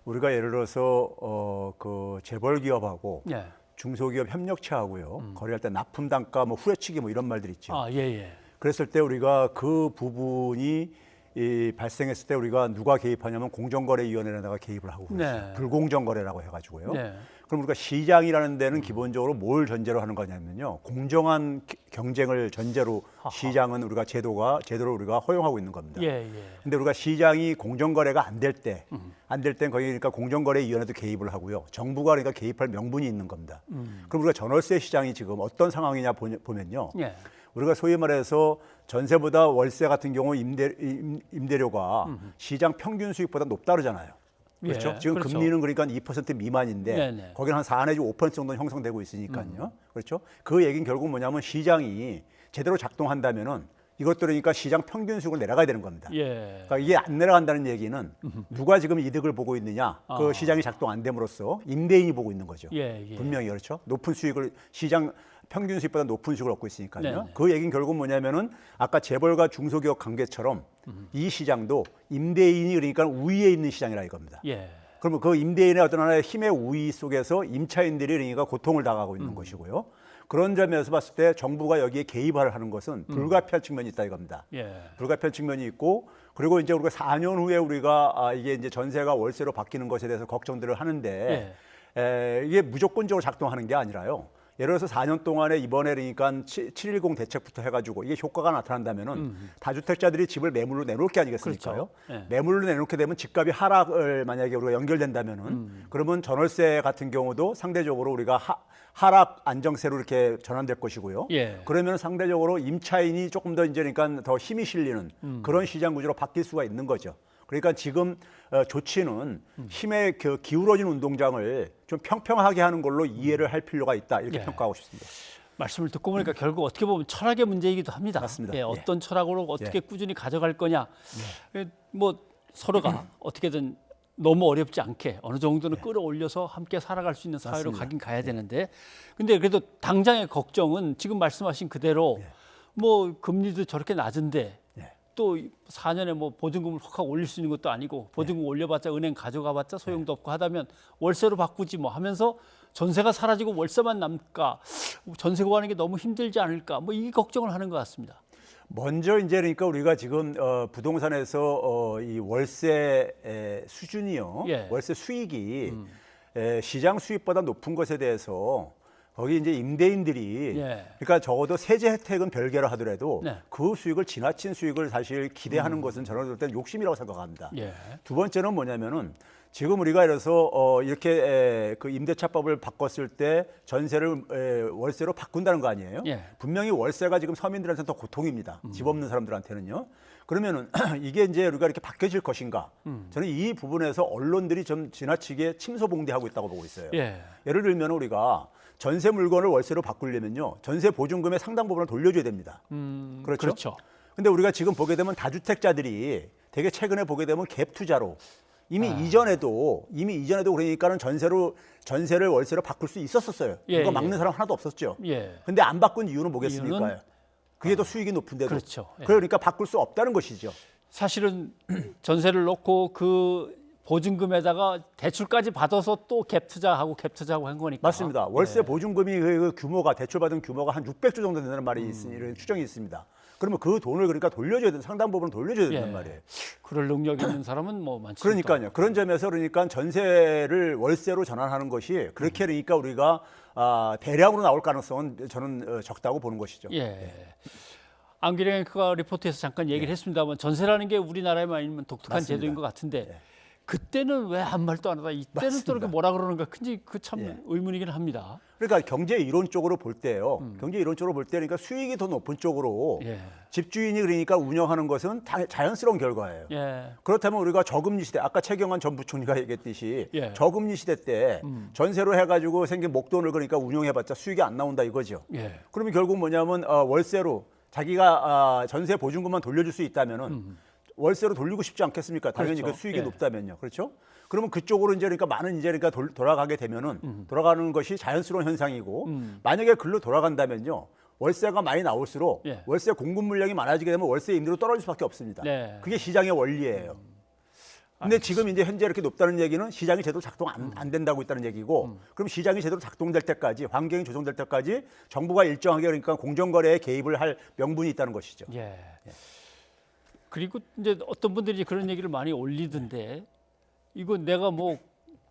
우리가 예를 들어서 그 재벌 기업하고 예. 중소기업 협력체하고요. 거래할 때 납품 단가 뭐 후려치기 뭐 이런 말들 있죠. 아, 예. 그랬을 때 우리가 그 부분이 발생했을 때 우리가 누가 개입하냐면 공정거래위원회에다가 개입을 하고 그랬어요. 네. 불공정거래라고 해가지고요. 네. 그럼 우리가 시장이라는 데는 기본적으로 뭘 전제로 하는 거냐면요. 공정한 경쟁을 전제로 시장은 우리가 제도로 우리가 허용하고 있는 겁니다. 예. 근데 우리가 시장이 공정거래가 안 될 때, 안 될 땐 거기 그러니까 공정거래위원회도 개입을 하고요. 정부가 그러니까 개입할 명분이 있는 겁니다. 그럼 우리가 전월세 시장이 지금 어떤 상황이냐 보면요. 예. 우리가 소위 말해서 전세보다 월세 같은 경우 임대료가 시장 평균 수익보다 높다 그러잖아요. 그렇죠? 예, 지금 그렇죠. 금리는 그러니까 2% 미만인데 네네. 거기는 한 4 내지 5% 정도는 형성되고 있으니까요. 그렇죠? 그 얘기는 결국 뭐냐면 시장이 제대로 작동한다면은 이것도 그러니까 시장 평균 수익을 내려가야 되는 겁니다. 예. 그러니까 이게 안 내려간다는 얘기는 누가 지금 이득을 보고 있느냐? 그 아. 시장이 작동 안 됨으로써 임대인이 보고 있는 거죠. 예. 분명히 그렇죠. 높은 수익을 시장 평균 수익보다 높은 수익을 얻고 있으니까요. 네네. 그 얘기는 결국 뭐냐면은 아까 재벌과 중소기업 관계처럼 이 시장도 임대인이 그러니까 우위에 있는 시장이라 이겁니다. 예. 그러면 그 임대인의 어떤 하나의 힘의 우위 속에서 임차인들이 그러니까 고통을 당하고 있는 것이고요. 그런 점에서 봤을 때 정부가 여기에 개입을 하는 것은 불가피한 측면이 있다 이겁니다. 예. 불가피한 측면이 있고 그리고 이제 우리가 4년 후에 우리가 이게 이제 전세가 월세로 바뀌는 것에 대해서 걱정들을 하는데 이게 무조건적으로 작동하는 게 아니라요. 예를 들어서 4년 동안에 이번에 그러니까 710 대책부터 해가지고 이게 효과가 나타난다면은 다주택자들이 집을 매물로 내놓을 게 아니겠습니까요? 그렇죠. 예. 매물로 내놓게 되면 집값이 하락을 만약에 우리가 연결된다면은 그러면 전월세 같은 경우도 상대적으로 우리가 하락 안정세로 이렇게 전환될 것이고요. 예. 그러면 상대적으로 임차인이 조금 더 이제 그러니까 더 힘이 실리는 그런 시장 구조로 바뀔 수가 있는 거죠. 그러니까 지금 조치는 힘에 기울어진 운동장을 좀 평평하게 하는 걸로 이해를 할 필요가 있다 이렇게 예. 평가하고 싶습니다. 말씀을 듣고 보니까 결국 어떻게 보면 철학의 문제이기도 합니다. 맞습니다. 예, 어떤 철학으로 어떻게 꾸준히 가져갈 거냐. 뭐 서로가 어떻게든 너무 어렵지 않게 어느 정도는 끌어올려서 함께 살아갈 수 있는 사회로 맞습니다. 가긴 가야 되는데 근데 그래도 당장의 걱정은 지금 말씀하신 그대로 뭐 금리도 저렇게 낮은데 또 4년에 뭐 보증금을 확 올릴 수 있는 것도 아니고 보증금 올려봤자 은행 가져가봤자 소용도 없고 하다면 월세로 바꾸지 뭐 하면서 전세가 사라지고 월세만 남을까 전세 구하는 게 너무 힘들지 않을까 뭐 이 걱정을 하는 것 같습니다. 먼저 이제 그러니까 우리가 지금 부동산에서 이 월세 수준이요, 월세 수익이 시장 수익보다 높은 것에 대해서 거기 이제 임대인들이 그러니까 적어도 세제 혜택은 별개로 하더라도 그 수익을 지나친 수익을 사실 기대하는 것은 저는 볼 때는 욕심이라고 생각합니다. 두 번째는 뭐냐면은 지금 우리가 예를 들어서 이렇게 그 임대차법을 바꿨을 때 전세를 월세로 바꾼다는 거 아니에요? 분명히 월세가 지금 서민들한테는 더 고통입니다. 집 없는 사람들한테는요. 그러면은 이게 이제 우리가 이렇게 바뀌어질 것인가? 저는 이 부분에서 언론들이 좀 지나치게 침소봉대하고 있다고 보고 있어요. 예를 들면 우리가 전세 물건을 월세로 바꾸려면요. 전세 보증금의 상당 부분을 돌려줘야 됩니다. 그렇죠? 근데 우리가 지금 보게 되면 다주택자들이 되게 최근에 보게 되면 갭 투자로 이미 이전에도 그러니까는 전세를 월세로 바꿀 수 있었었어요. 그거 막는 사람 하나도 없었죠. 근데 안 바꾼 이유는 뭐겠습니까? 그게 더 수익이 높은데도. 그렇죠. 그러니까 바꿀 수 없다는 것이죠. 사실은 전세를 놓고 그 보증금에다가 대출까지 받아서 또 갭 투자하고 한 거니까. 맞습니다. 월세 보증금이 그 규모가 대출받은 규모가 한 600조 정도 된다는 말이 이런 추정이 있습니다. 그러면 그 돈을 그러니까 돌려줘야 되는 상당 부분을 돌려줘야 된단 말이에요. 그럴 능력이 있는 사람은 뭐 많지. 그러니까요. 그런 점에서 그러니까 전세를 월세로 전환하는 것이 그렇게 그러니까 우리가 대량으로 나올 가능성은 저는 적다고 보는 것이죠. 안기령 앵커가 리포트에서 잠깐 얘기를 했습니다만 전세라는 게 우리나라에만 있는 독특한 맞습니다. 제도인 것 같은데 그때는 왜 아무 말도 안 하다 이때는 또 이렇게 뭐라 그러는가 그 참 의문이긴 합니다. 그러니까 경제 이론적으로 볼 때요. 경제 이론적으로 볼 때 그러니까 수익이 더 높은 쪽으로 집주인이 그러니까 운영하는 것은 자연스러운 결과예요. 그렇다면 우리가 저금리 시대, 아까 최경환 전 부총리가 얘기했듯이 저금리 시대 때 전세로 해가지고 생긴 목돈을 그러니까 운영해봤자 수익이 안 나온다 이거죠. 그러면 결국 뭐냐면 월세로 자기가 전세 보증금만 돌려줄 수 있다면은 월세로 돌리고 싶지 않겠습니까? 당연히 그렇죠. 그 수익이 높다면요. 그렇죠? 그러면 그쪽으로 이제 그러니까 많은 이제 그러니까 돌아가게 되면은 돌아가는 것이 자연스러운 현상이고 만약에 글로 돌아간다면요. 월세가 많이 나올수록 월세 공급 물량이 많아지게 되면 월세 임대료 떨어질 수밖에 없습니다. 그게 시장의 원리예요. 근데 지금 이제 현재 이렇게 높다는 얘기는 시장이 제대로 작동 안 된다고 있다는 얘기고, 그럼 시장이 제대로 작동될 때까지, 환경이 조성될 때까지 정부가 일정하게 그러니까 공정거래에 개입을 할 명분이 있다는 것이죠. 예. 그리고 이제 어떤 분들이 그런 얘기를 많이 올리던데, 이거 내가 뭐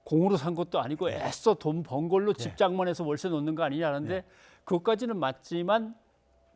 공으로 산 것도 아니고 애써 돈 번 걸로 집장만 해서 월세 놓는 거 아니냐는데, 그것까지는 맞지만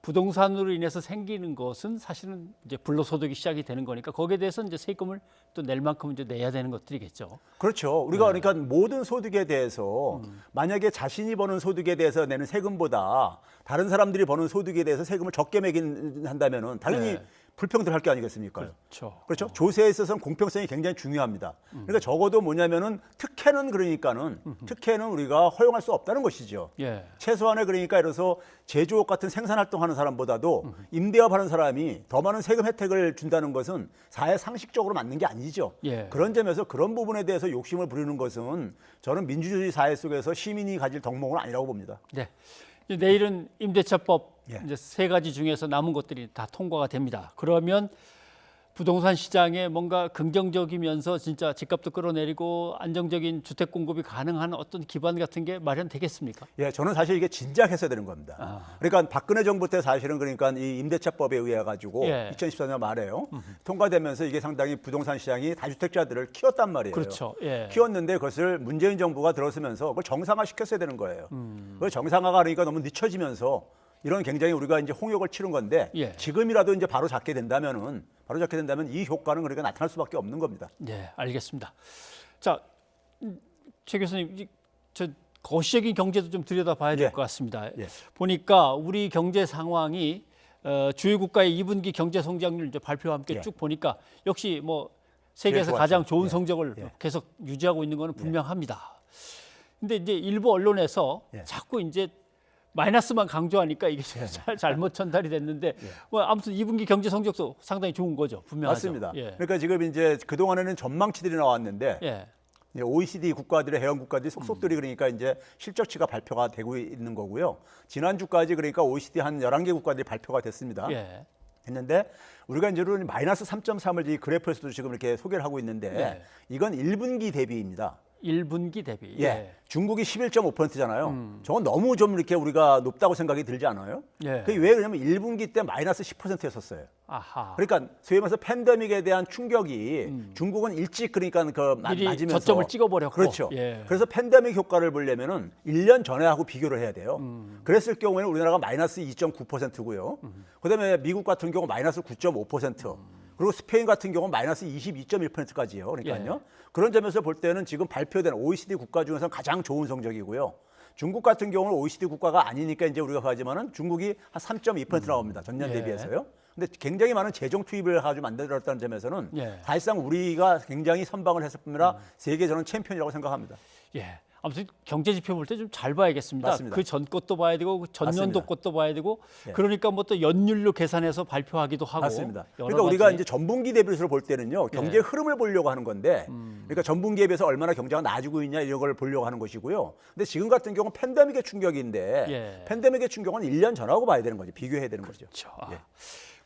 부동산으로 인해서 생기는 것은 사실은 이제 불로소득이 시작이 되는 거니까 거기에 대해서 이제 세금을 또 낼 만큼 이제 내야 되는 것들이겠죠. 그렇죠. 우리가 그러니까 모든 소득에 대해서 만약에 자신이 버는 소득에 대해서 내는 세금보다 다른 사람들이 버는 소득에 대해서 세금을 적게 매긴 한다면은 당연히 불평등할 게 아니겠습니까? 그렇죠. 조세에 있어서는 공평성이 굉장히 중요합니다. 그러니까 적어도 뭐냐면은 특혜는 우리가 허용할 수 없다는 것이죠. 최소한의 그러니까 예를 들어서 제조업 같은 생산 활동하는 사람보다도 임대업하는 사람이 더 많은 세금 혜택을 준다는 것은 사회 상식적으로 맞는 게 아니죠. 그런 점에서 그런 부분에 대해서 욕심을 부리는 것은 저는 민주주의 사회 속에서 시민이 가질 덕목은 아니라고 봅니다. 네. 내일은 임대차법 이제 3가지 중에서 남은 것들이 다 통과가 됩니다. 그러면 부동산 시장에 뭔가 긍정적이면서 진짜 집값도 끌어내리고 안정적인 주택 공급이 가능한 어떤 기반 같은 게 마련되겠습니까? 예, 저는 사실 이게 진작 했어야 되는 겁니다. 그러니까 박근혜 정부 때 사실은 그러니까 이 임대차법에 의해 가지고 2014년 말에요. 통과되면서 이게 상당히 부동산 시장이 다주택자들을 키웠단 말이에요. 그렇죠. 키웠는데 그것을 문재인 정부가 들어서면서 그걸 정상화시켰어야 되는 거예요. 그걸 정상화가 그러니까 너무 늦춰지면서 이런 굉장히 우리가 이제 홍역을 치른 건데 지금이라도 이제 바로 잡게 된다면 이 효과는 그러니까 나타날 수밖에 없는 겁니다. 네, 알겠습니다. 자, 최 교수님, 저 거시적인 경제도 좀 들여다봐야 될 것 같습니다. 보니까 우리 경제 상황이 주요 국가의 2분기 경제 성장률 이제 발표와 함께 쭉 보니까 역시 뭐 세계에서 가장 좋은 성적을 계속 유지하고 있는 것은 분명합니다. 근데 이제 일부 언론에서 자꾸 이제 마이너스만 강조하니까 이게 잘못 전달이 됐는데 뭐 아무튼 2분기 경제 성적도 상당히 좋은 거죠. 분명하죠. 맞습니다. 그러니까 지금 이제 그동안에는 전망치들이 나왔는데 OECD 국가들의 회원 국가들이 속속들이 그러니까 이제 실적치가 발표가 되고 있는 거고요. 지난주까지 그러니까 OECD 한 11개 국가들이 발표가 됐습니다. 했는데 우리가 이제 마이너스 3.3을 이 그래프에서도 지금 이렇게 소개를 하고 있는데 이건 1분기 대비입니다. 1분기 대비. 중국이 11.5%잖아요. 저건 너무 좀 이렇게 우리가 높다고 생각이 들지 않아요? 그게 왜 그러냐면 1분기 때 마이너스 10%였었어요. 그러니까 소위 말해서 팬데믹에 대한 충격이 중국은 일찍 그러니까 맞으면서 저점을 찍어버렸고. 그렇죠. 그래서 팬데믹 효과를 보려면은 1년 전에 하고 비교를 해야 돼요. 그랬을 경우에는 우리나라가 마이너스 2.9%고요. 그다음에 미국 같은 경우 마이너스 9.5%. 그리고 스페인 같은 경우는 마이너스 22.1%까지요. 그러니까요. 그런 점에서 볼 때는 지금 발표된 OECD 국가 중에서 가장 좋은 성적이고요. 중국 같은 경우는 OECD 국가가 아니니까 이제 우리가 하지만은 중국이 한 3.2% 나옵니다. 전년 대비해서요. 근데 굉장히 많은 재정 투입을 가지고 만들었다는 점에서는 사실상 우리가 굉장히 선방을 했을 뿐이라 세계 저는 챔피언이라고 생각합니다. 아무튼 경제 지표 볼 때 좀 잘 봐야겠습니다. 맞습니다. 그 전 것도 봐야 되고 전년도 것도 봐야 되고 그러니까 뭐 또 연율로 계산해서 발표하기도 하고. 맞습니다. 그러니까 우리가 이제 전분기 대비해서 볼 때는요. 경제 흐름을 보려고 하는 건데 그러니까 전분기에 비해서 얼마나 경제가 나아지고 있냐 이런 걸 보려고 하는 것이고요. 근데 지금 같은 경우는 팬데믹의 충격인데 팬데믹의 충격은 1년 전하고 봐야 되는 거죠. 비교해야 되는 거죠.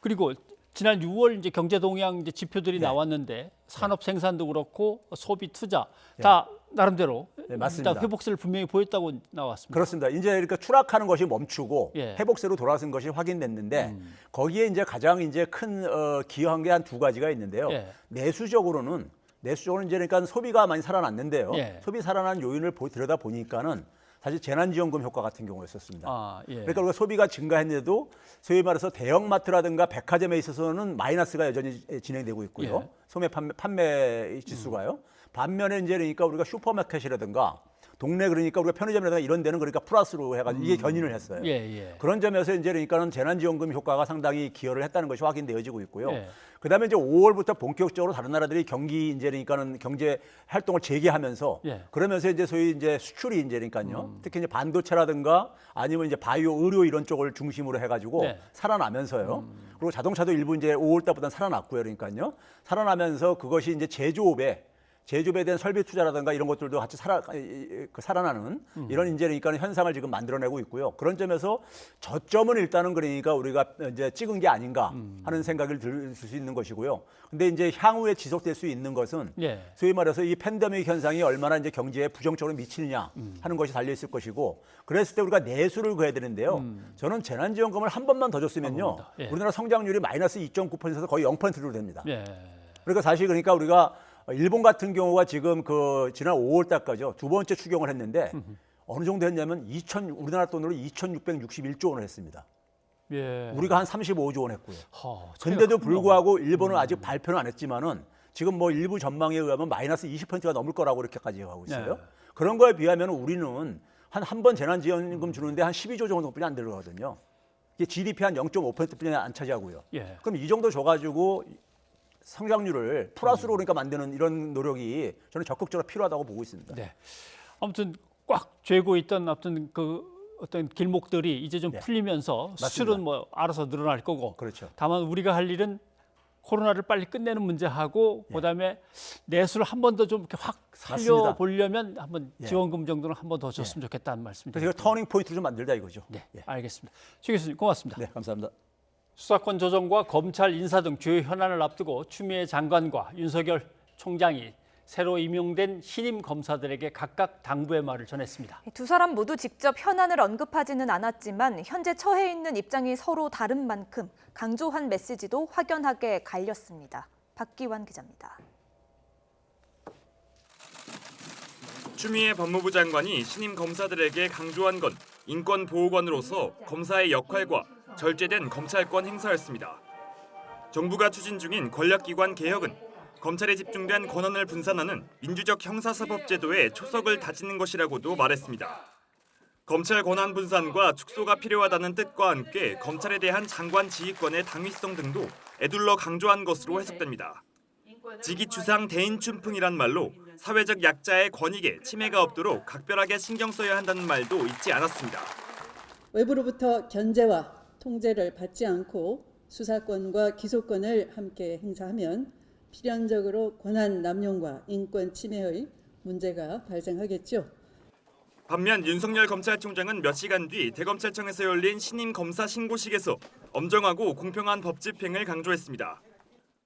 그리고 지난 6월 이제 경제 동향 이제 지표들이 나왔는데 산업 생산도 그렇고 소비 투자 다 나름대로 맞습니다. 회복세를 분명히 보였다고 나왔습니다. 그렇습니다. 이제 그러니까 추락하는 것이 멈추고 회복세로 돌아선 것이 확인됐는데 거기에 이제 가장 이제 큰 기여한 게 한 2가지가 있는데요. 내수적으로는 이제 그러니까 소비가 많이 살아났는데요. 소비 살아난 요인을 들여다 보니까는 사실 재난지원금 효과 같은 경우였었습니다. 그러니까 우리가 소비가 증가했는데도 소위 말해서 대형마트라든가 백화점에 있어서는 마이너스가 여전히 진행되고 있고요. 소매 판매 지수가요. 반면에 이제 그러니까 우리가 슈퍼마켓이라든가 동네 그러니까 우리가 편의점이라든가 이런 데는 그러니까 플러스로 해가지고 이게 견인을 했어요. 그런 점에서 이제 그러니까는 재난지원금 효과가 상당히 기여를 했다는 것이 확인되어지고 있고요. 그다음에 이제 5월부터 본격적으로 다른 나라들이 경기 이제 그러니까는 경제 활동을 재개하면서 그러면서 이제 소위 이제 수출이 이제 그러니까요. 특히 이제 반도체라든가 아니면 이제 바이오 의료 이런 쪽을 중심으로 해가지고 살아나면서요. 그리고 자동차도 일부 이제 5월 달보다는 살아났고요. 그러니까요. 살아나면서 그것이 이제 제조업에 제조업에 대한 설비 투자라든가 이런 것들도 같이 살아나는 이런 이제 그러니까 현상을 지금 만들어내고 있고요. 그런 점에서 저점은 일단은 그러니까 우리가 이제 찍은 게 아닌가 하는 생각을 들 수 있는 것이고요. 근데 이제 향후에 지속될 수 있는 것은 소위 말해서 이 팬데믹 현상이 얼마나 이제 경제에 부정적으로 미치느냐 하는 것이 달려 있을 것이고, 그랬을 때 우리가 내수를 그어야 되는데요. 저는 재난지원금을 한 번만 더 줬으면요. 우리나라 성장률이 마이너스 2.9%에서 거의 0%로 됩니다. 그러니까 사실 그러니까 우리가 일본 같은 경우가 지금 그 지난 5월 달까지요. 두 번째 추경을 했는데 어느 정도 했냐면 우리나라 돈으로 2,661조 원을 했습니다. 우리가 한 35조 원 했고요. 근데도 불구하고 일본은 아직 발표는 안 했지만은 지금 뭐 일부 전망에 의하면 마이너스 20%가 넘을 거라고 이렇게까지 하고 있어요. 그런 거에 비하면 우리는 한 번 재난지원금 주는데 한 12조 정도뿐이 안 들어가거든요. 이게 GDP 한 0.5%뿐이 안 차지하고요. 그럼 이 정도 줘가지고 성장률을 플러스로 그러니까 만드는 이런 노력이 저는 적극적으로 필요하다고 보고 있습니다. 아무튼 꽉 쥐고 있던 어떤 길목들이 이제 좀 풀리면서 수출은 뭐 알아서 늘어날 거고. 다만 우리가 할 일은 코로나를 빨리 끝내는 문제하고 그다음에 내수를 한 번 더 좀 이렇게 확 살려보려면 한번 지원금 정도는 한 번 더 줬으면 좋겠다는 말씀입니다. 그래서 터닝 포인트를 좀 만들자 이거죠. 알겠습니다. 최 교수님 고맙습니다. 감사합니다. 수사권 조정과 검찰 인사 등 주요 현안을 앞두고 추미애 장관과 윤석열 총장이 새로 임용된 신임 검사들에게 각각 당부의 말을 전했습니다. 두 사람 모두 직접 현안을 언급하지는 않았지만 현재 처해 있는 입장이 서로 다른 만큼 강조한 메시지도 확연하게 갈렸습니다. 박기환 기자입니다. 추미애 법무부 장관이 신임 검사들에게 강조한 건 인권보호관으로서 검사의 역할과 절제된 검찰권 행사였습니다. 정부가 추진 중인 권력기관 개혁은 검찰에 집중된 권한을 분산하는 민주적 형사사법제도의 초석을 다지는 것이라고도 말했습니다. 검찰 권한 분산과 축소가 필요하다는 뜻과 함께 검찰에 대한 장관 지휘권의 당위성 등도 에둘러 강조한 것으로 해석됩니다. 직위추상 대인춘풍이란 말로 사회적 약자의 권익에 침해가 없도록 각별하게 신경 써야 한다는 말도 잊지 않았습니다. 외부로부터 견제와 통제를 받지 않고 수사권과 기소권을 함께 행사하면 필연적으로 권한 남용과 인권 침해의 문제가 발생하겠죠. 반면 윤석열 검찰총장은 몇 시간 뒤 대검찰청에서 열린 신임 검사 신고식에서 엄정하고 공평한 법 집행을 강조했습니다.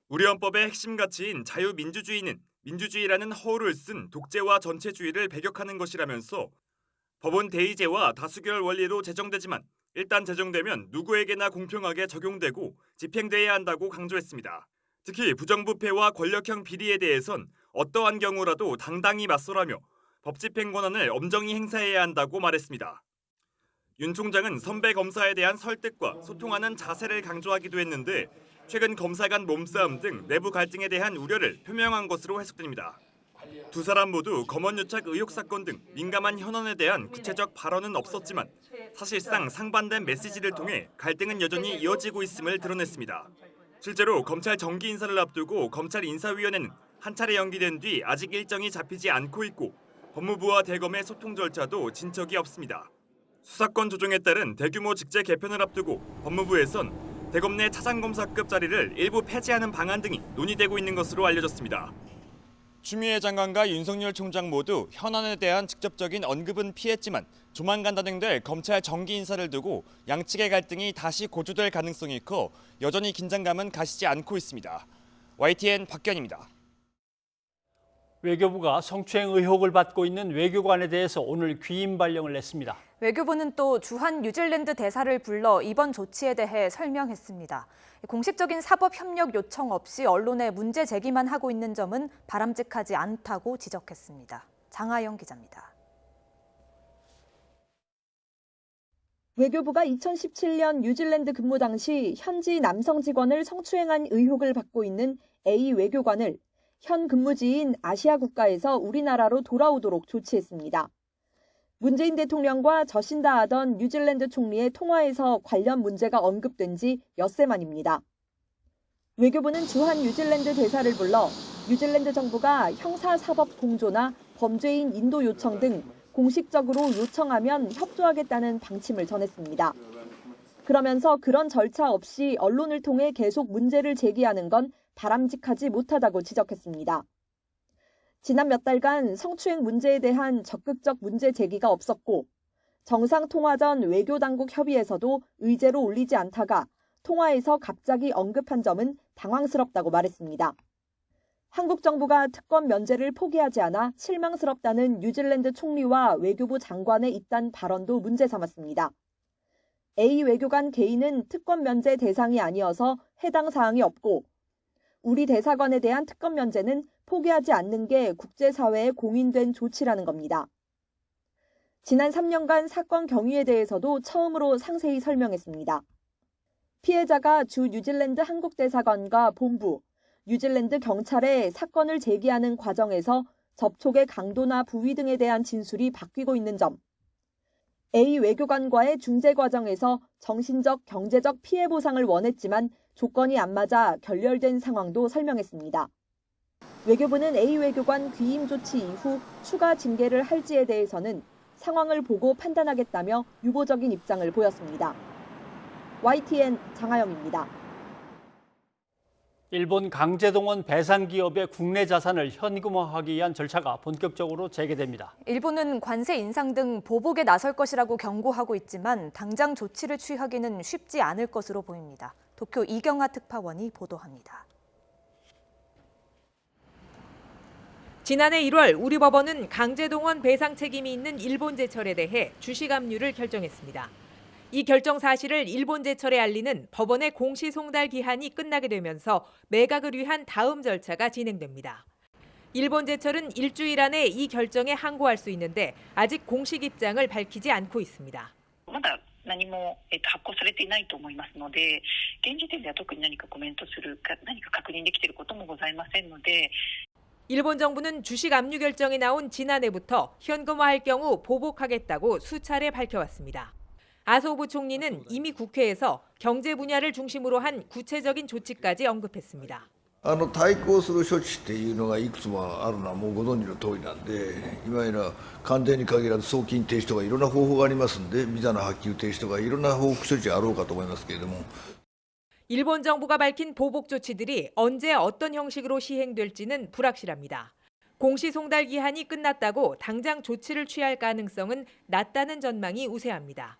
우리 헌법의 핵심 가치인 자유민주주의는 민주주의라는 허울을 쓴 독재와 전체주의를 배격하는 것이라면서 법은 대의제와 다수결 원리로 제정되지만 일단 제정되면 누구에게나 공평하게 적용되고 집행돼야 한다고 강조했습니다. 특히 부정부패와 권력형 비리에 대해선 어떠한 경우라도 당당히 맞서라며 법 집행 권한을 엄정히 행사해야 한다고 말했습니다. 윤 총장은 선배 검사에 대한 설득과 소통하는 자세를 강조하기도 했는데 최근 검사 간 몸싸움 등 내부 갈등에 대한 우려를 표명한 것으로 해석됩니다. 두 사람 모두 검언유착 의혹 사건 등 민감한 현안에 대한 구체적 발언은 없었지만 사실상 상반된 메시지를 통해 갈등은 여전히 이어지고 있음을 드러냈습니다. 실제로 검찰 정기 인사를 앞두고 검찰 인사위원회는 한 차례 연기된 뒤 아직 일정이 잡히지 않고 있고 법무부와 대검의 소통 절차도 진척이 없습니다. 수사권 조정에 따른 대규모 직제 개편을 앞두고 법무부에선 대검 내 차장검사급 자리를 일부 폐지하는 방안 등이 논의되고 있는 것으로 알려졌습니다. 추미애 장관과 윤석열 총장 모두 현안에 대한 직접적인 언급은 피했지만 조만간 단행될 검찰 정기 인사를 두고 양측의 갈등이 다시 고조될 가능성이 커 여전히 긴장감은 가시지 않고 있습니다. YTN 박견입니다. 외교부가 성추행 의혹을 받고 있는 외교관에 대해서 오늘 귀임 발령을 냈습니다. 외교부는 또 주한 뉴질랜드 대사를 불러 이번 조치에 대해 설명했습니다. 공식적인 사법협력 요청 없이 언론에 문제 제기만 하고 있는 점은 바람직하지 않다고 지적했습니다. 장하영 기자입니다. 외교부가 2017년 뉴질랜드 근무 당시 현지 남성 직원을 성추행한 의혹을 받고 있는 A 외교관을 현 근무지인 아시아 국가에서 우리나라로 돌아오도록 조치했습니다. 문재인 대통령과 저신다하던 뉴질랜드 총리의 통화에서 관련 문제가 언급된 지 엿새 만입니다. 외교부는 주한 뉴질랜드 대사를 불러 뉴질랜드 정부가 형사사법 공조나 범죄인 인도 요청 등 공식적으로 요청하면 협조하겠다는 방침을 전했습니다. 그러면서 그런 절차 없이 언론을 통해 계속 문제를 제기하는 건 바람직하지 못하다고 지적했습니다. 지난 몇 달간 성추행 문제에 대한 적극적 문제 제기가 없었고 정상 통화 전 외교당국 협의에서도 의제로 올리지 않다가 통화에서 갑자기 언급한 점은 당황스럽다고 말했습니다. 한국 정부가 특권 면제를 포기하지 않아 실망스럽다는 뉴질랜드 총리와 외교부 장관의 이딴 발언도 문제 삼았습니다. A 외교관 개인은 특권 면제 대상이 아니어서 해당 사항이 없고 우리 대사관에 대한 특권 면제는 포기하지 않는 게 국제사회에 공인된 조치라는 겁니다. 지난 3년간 사건 경위에 대해서도 처음으로 상세히 설명했습니다. 피해자가 주 뉴질랜드 한국 대사관과 본부, 뉴질랜드 경찰에 사건을 제기하는 과정에서 접촉의 강도나 부위 등에 대한 진술이 바뀌고 있는 점, A 외교관과의 중재 과정에서 정신적, 경제적 피해 보상을 원했지만 조건이 안 맞아 결렬된 상황도 설명했습니다. 외교부는 A 외교관 귀임 조치 이후 추가 징계를 할지에 대해서는 상황을 보고 판단하겠다며 유보적인 입장을 보였습니다. YTN 장하영입니다. 일본 강제동원 배상 기업의 국내 자산을 현금화하기 위한 절차가 본격적으로 재개됩니다. 일본은 관세 인상 등 보복에 나설 것이라고 경고하고 있지만 당장 조치를 취하기는 쉽지 않을 것으로 보입니다. 도쿄 이경하 특파원이 보도합니다. 지난해 1월 우리 법원은 강제동원 배상 책임이 있는 일본제철에 대해 주식압류를 결정했습니다. 이 결정 사실을 일본제철에 알리는 법원의 공시송달 기한이 끝나게 되면서 매각을 위한 다음 절차가 진행됩니다. 일본제철은 일주일 안에 이 결정에 항고할 수 있는데 아직 공식 입장을 밝히지 않고 있습니다. 何も発行されていないと思いますので、現時点では特に何かコメントするか何か確認できていることもございませんので。 일본 정부는 주식 압류 결정이 나온 지난해부터 현금화할 경우 보복하겠다고 수차례 밝혀왔습니다. 아소 부총리는 이미 국회에서 경제 분야를 중심으로 한 구체적인 조치까지 언급했습니다. 対抗する処置っていうのがいくつもあるのはもうご存知の通りなんで、今やら関税に限らず送金停止とかいろんな方法がありますんで、ビザの発給停止とかいろんな報復処置あろうかと思いますけれども。 일본 정부가 밝힌 보복 조치들이 언제 어떤 형식으로 시행될지는 불확실합니다. 공시송달 기한이 끝났다고 당장 조치를 취할 가능성은 낮다는 전망이 우세합니다.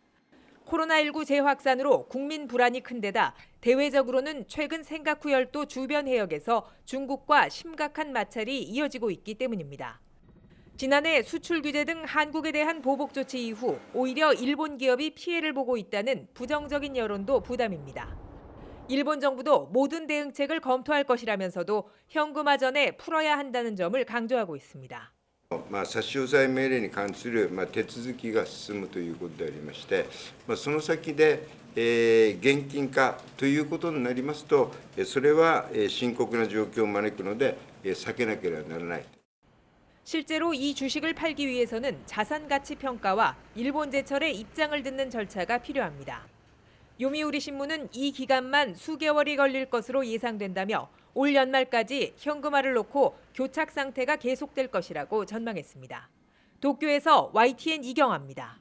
코로나19 재확산으로 국민 불안이 큰 데다 대외적으로는 최근 센가쿠 열도 주변 해역에서 중국과 심각한 마찰이 이어지고 있기 때문입니다. 지난해 수출 규제 등 한국에 대한 보복 조치 이후 오히려 일본 기업이 피해를 보고 있다는 부정적인 여론도 부담입니다. 일본 정부도 모든 대응책을 검토할 것이라면서도 현금화 전에 풀어야 한다는 점을 강조하고 있습니다. 差し押さえ命令に関する手続きが進むということでありまして、その先で現金化ということになりますと、それは深刻な状況を招くので避けなければならない。 실제로 이 주식을 팔기 위해서는 자산 가치 평가와 일본 제철의 입장을 듣는 절차가 필요합니다. 요미우리 신문은 이 기간만 수개월이 걸릴 것으로 예상된다며 올 연말까지 현금화를 놓고 교착 상태가 계속될 것이라고 전망했습니다. 도쿄에서 YTN 이경아입니다.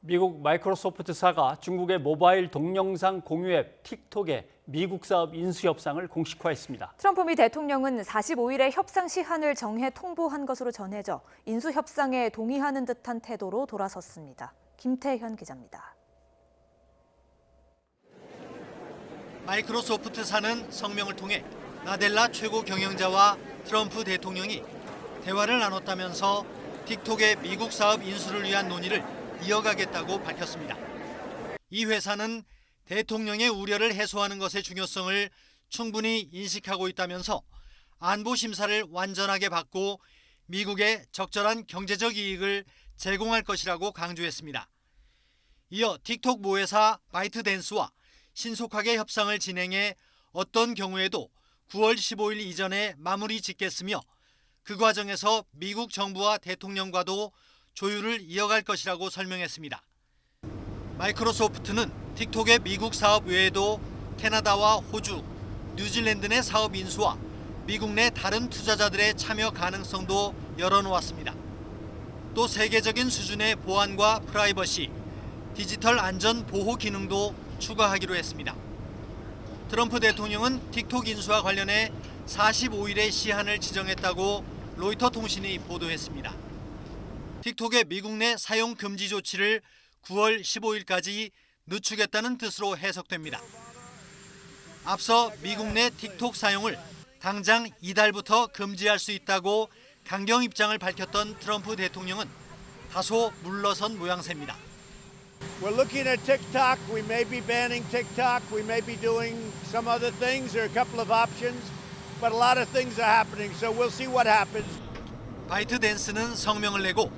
미국 마이크로소프트사가 중국의 모바일 동영상 공유 앱 틱톡의 미국 사업 인수 협상을 공식화했습니다. 트럼프 미 대통령은 45일에 협상 시한을 정해 통보한 것으로 전해져 인수 협상에 동의하는 듯한 태도로 돌아섰습니다. 김태현 기자입니다. 마이크로소프트사는 성명을 통해 나델라 최고 경영자와 트럼프 대통령이 대화를 나눴다면서 틱톡의 미국 사업 인수를 위한 논의를 이어가겠다고 밝혔습니다. 이 회사는 대통령의 우려를 해소하는 것의 중요성을 충분히 인식하고 있다면서 안보 심사를 완전하게 받고 미국에 적절한 경제적 이익을 제공할 것이라고 강조했습니다. 이어 틱톡 모회사 바이트댄스와 신속하게 협상을 진행해 어떤 경우에도 9월 15일 이전에 마무리 짓겠으며 그 과정에서 미국 정부와 대통령과도 조율을 이어갈 것이라고 설명했습니다. 마이크로소프트는 틱톡의 미국 사업 외에도 캐나다와 호주, 뉴질랜드 내 사업 인수와 미국 내 다른 투자자들의 참여 가능성도 열어놓았습니다. 또 세계적인 수준의 보안과 프라이버시, 디지털 안전 보호 기능도 추가하기로 했습니다. 트럼프 대통령은 틱톡 인수와 관련해 45일의 시한을 지정했다고 로이터 통신이 보도했습니다. 틱톡의 미국 내 사용 금지 조치를 9월 15일까지 늦추겠다는 뜻으로 해석됩니다. 앞서 미국 내 틱톡 사용을 당장 이달부터 금지할 수 있다고 강경 입장을 밝혔던 트럼프 대통령은 다소 물러선 모양새입니다. We're looking at TikTok. We may be banning TikTok. We may be doing some other things. There are a couple of options, but a lot of things are happening. So we'll see what happens. 바이트댄스는 성명을 내고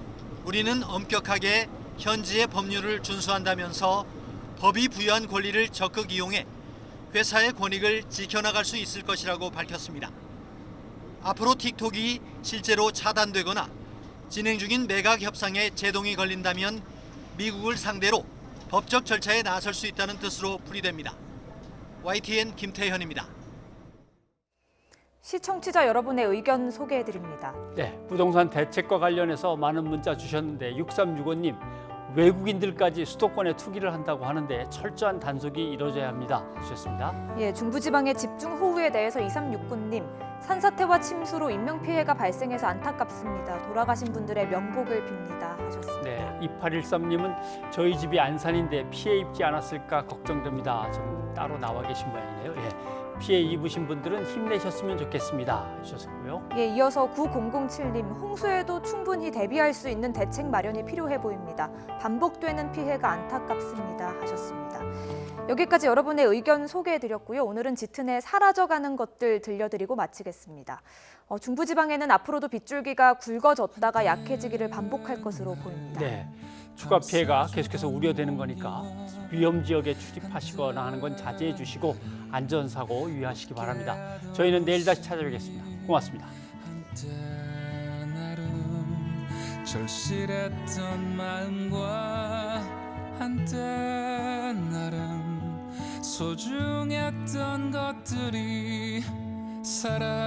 우리는 엄격하게 현지의 법률을 준수한다면서 법이 부여한 권리를 적극 이용해 회사의 권익을 지켜나갈 수 있을 것이라고 밝혔습니다. 앞으로 틱톡이 실제로 차단되거나 진행 중인 매각 협상에 제동이 걸린다면 미국을 상대로 법적 절차에 나설 수 있다는 뜻으로 풀이됩니다. YTN 김태현입니다. 시청취자 여러분의 의견 소개해드립니다. 네, 부동산 대책과 관련해서 많은 문자 주셨는데 6365님, 외국인들까지 수도권에 투기를 한다고 하는데 철저한 단속이 이루어져야 합니다. 주셨습니다. 예, 중부지방의 집중호우에 대해서 2369님, 산사태와 침수로 인명피해가 발생해서 안타깝습니다. 돌아가신 분들의 명복을 빕니다. 하셨습니다. 네, 2813님은 저희 집이 안산인데 피해 입지 않았을까 걱정됩니다. 좀 따로 나와 계신 모양이네요. 예, 피해 입으신 분들은 힘내셨으면 좋겠습니다. 주셨고요. 예, 이어서 9007님, 홍수에도 충분히 대비할 수 있는 대책 마련이 필요해 보입니다. 반복되는 피해가 안타깝습니다. 하셨습니다. 여기까지 여러분의 의견 소개해드렸고요. 오늘은 짙은의 사라져가는 것들 들려드리고 마치겠습니다. 중부지방에는 앞으로도 빗줄기가 굵어졌다가 약해지기를 반복할 것으로 보입니다. 네, 추가 피해가 계속해서 우려되는 거니까 위험 지역에 출입하시거나 하는 건 자제해 주시고 안전사고 유의하시기 바랍니다. 저희는 내일 다시 찾아뵙겠습니다. 고맙습니다. 절실했던 마음과 한때 나름 소중했던 것들이 사라져가는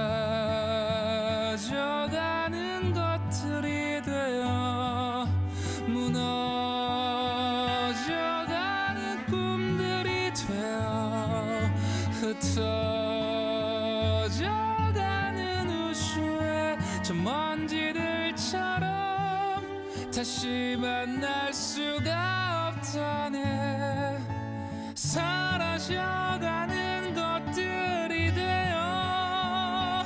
것들이 되어 무너져가는 꿈들이 되어 흩어져가는 우주의 저 먼지들처럼 다시 만날 수가 없다네. 사라져가는 것들이 되어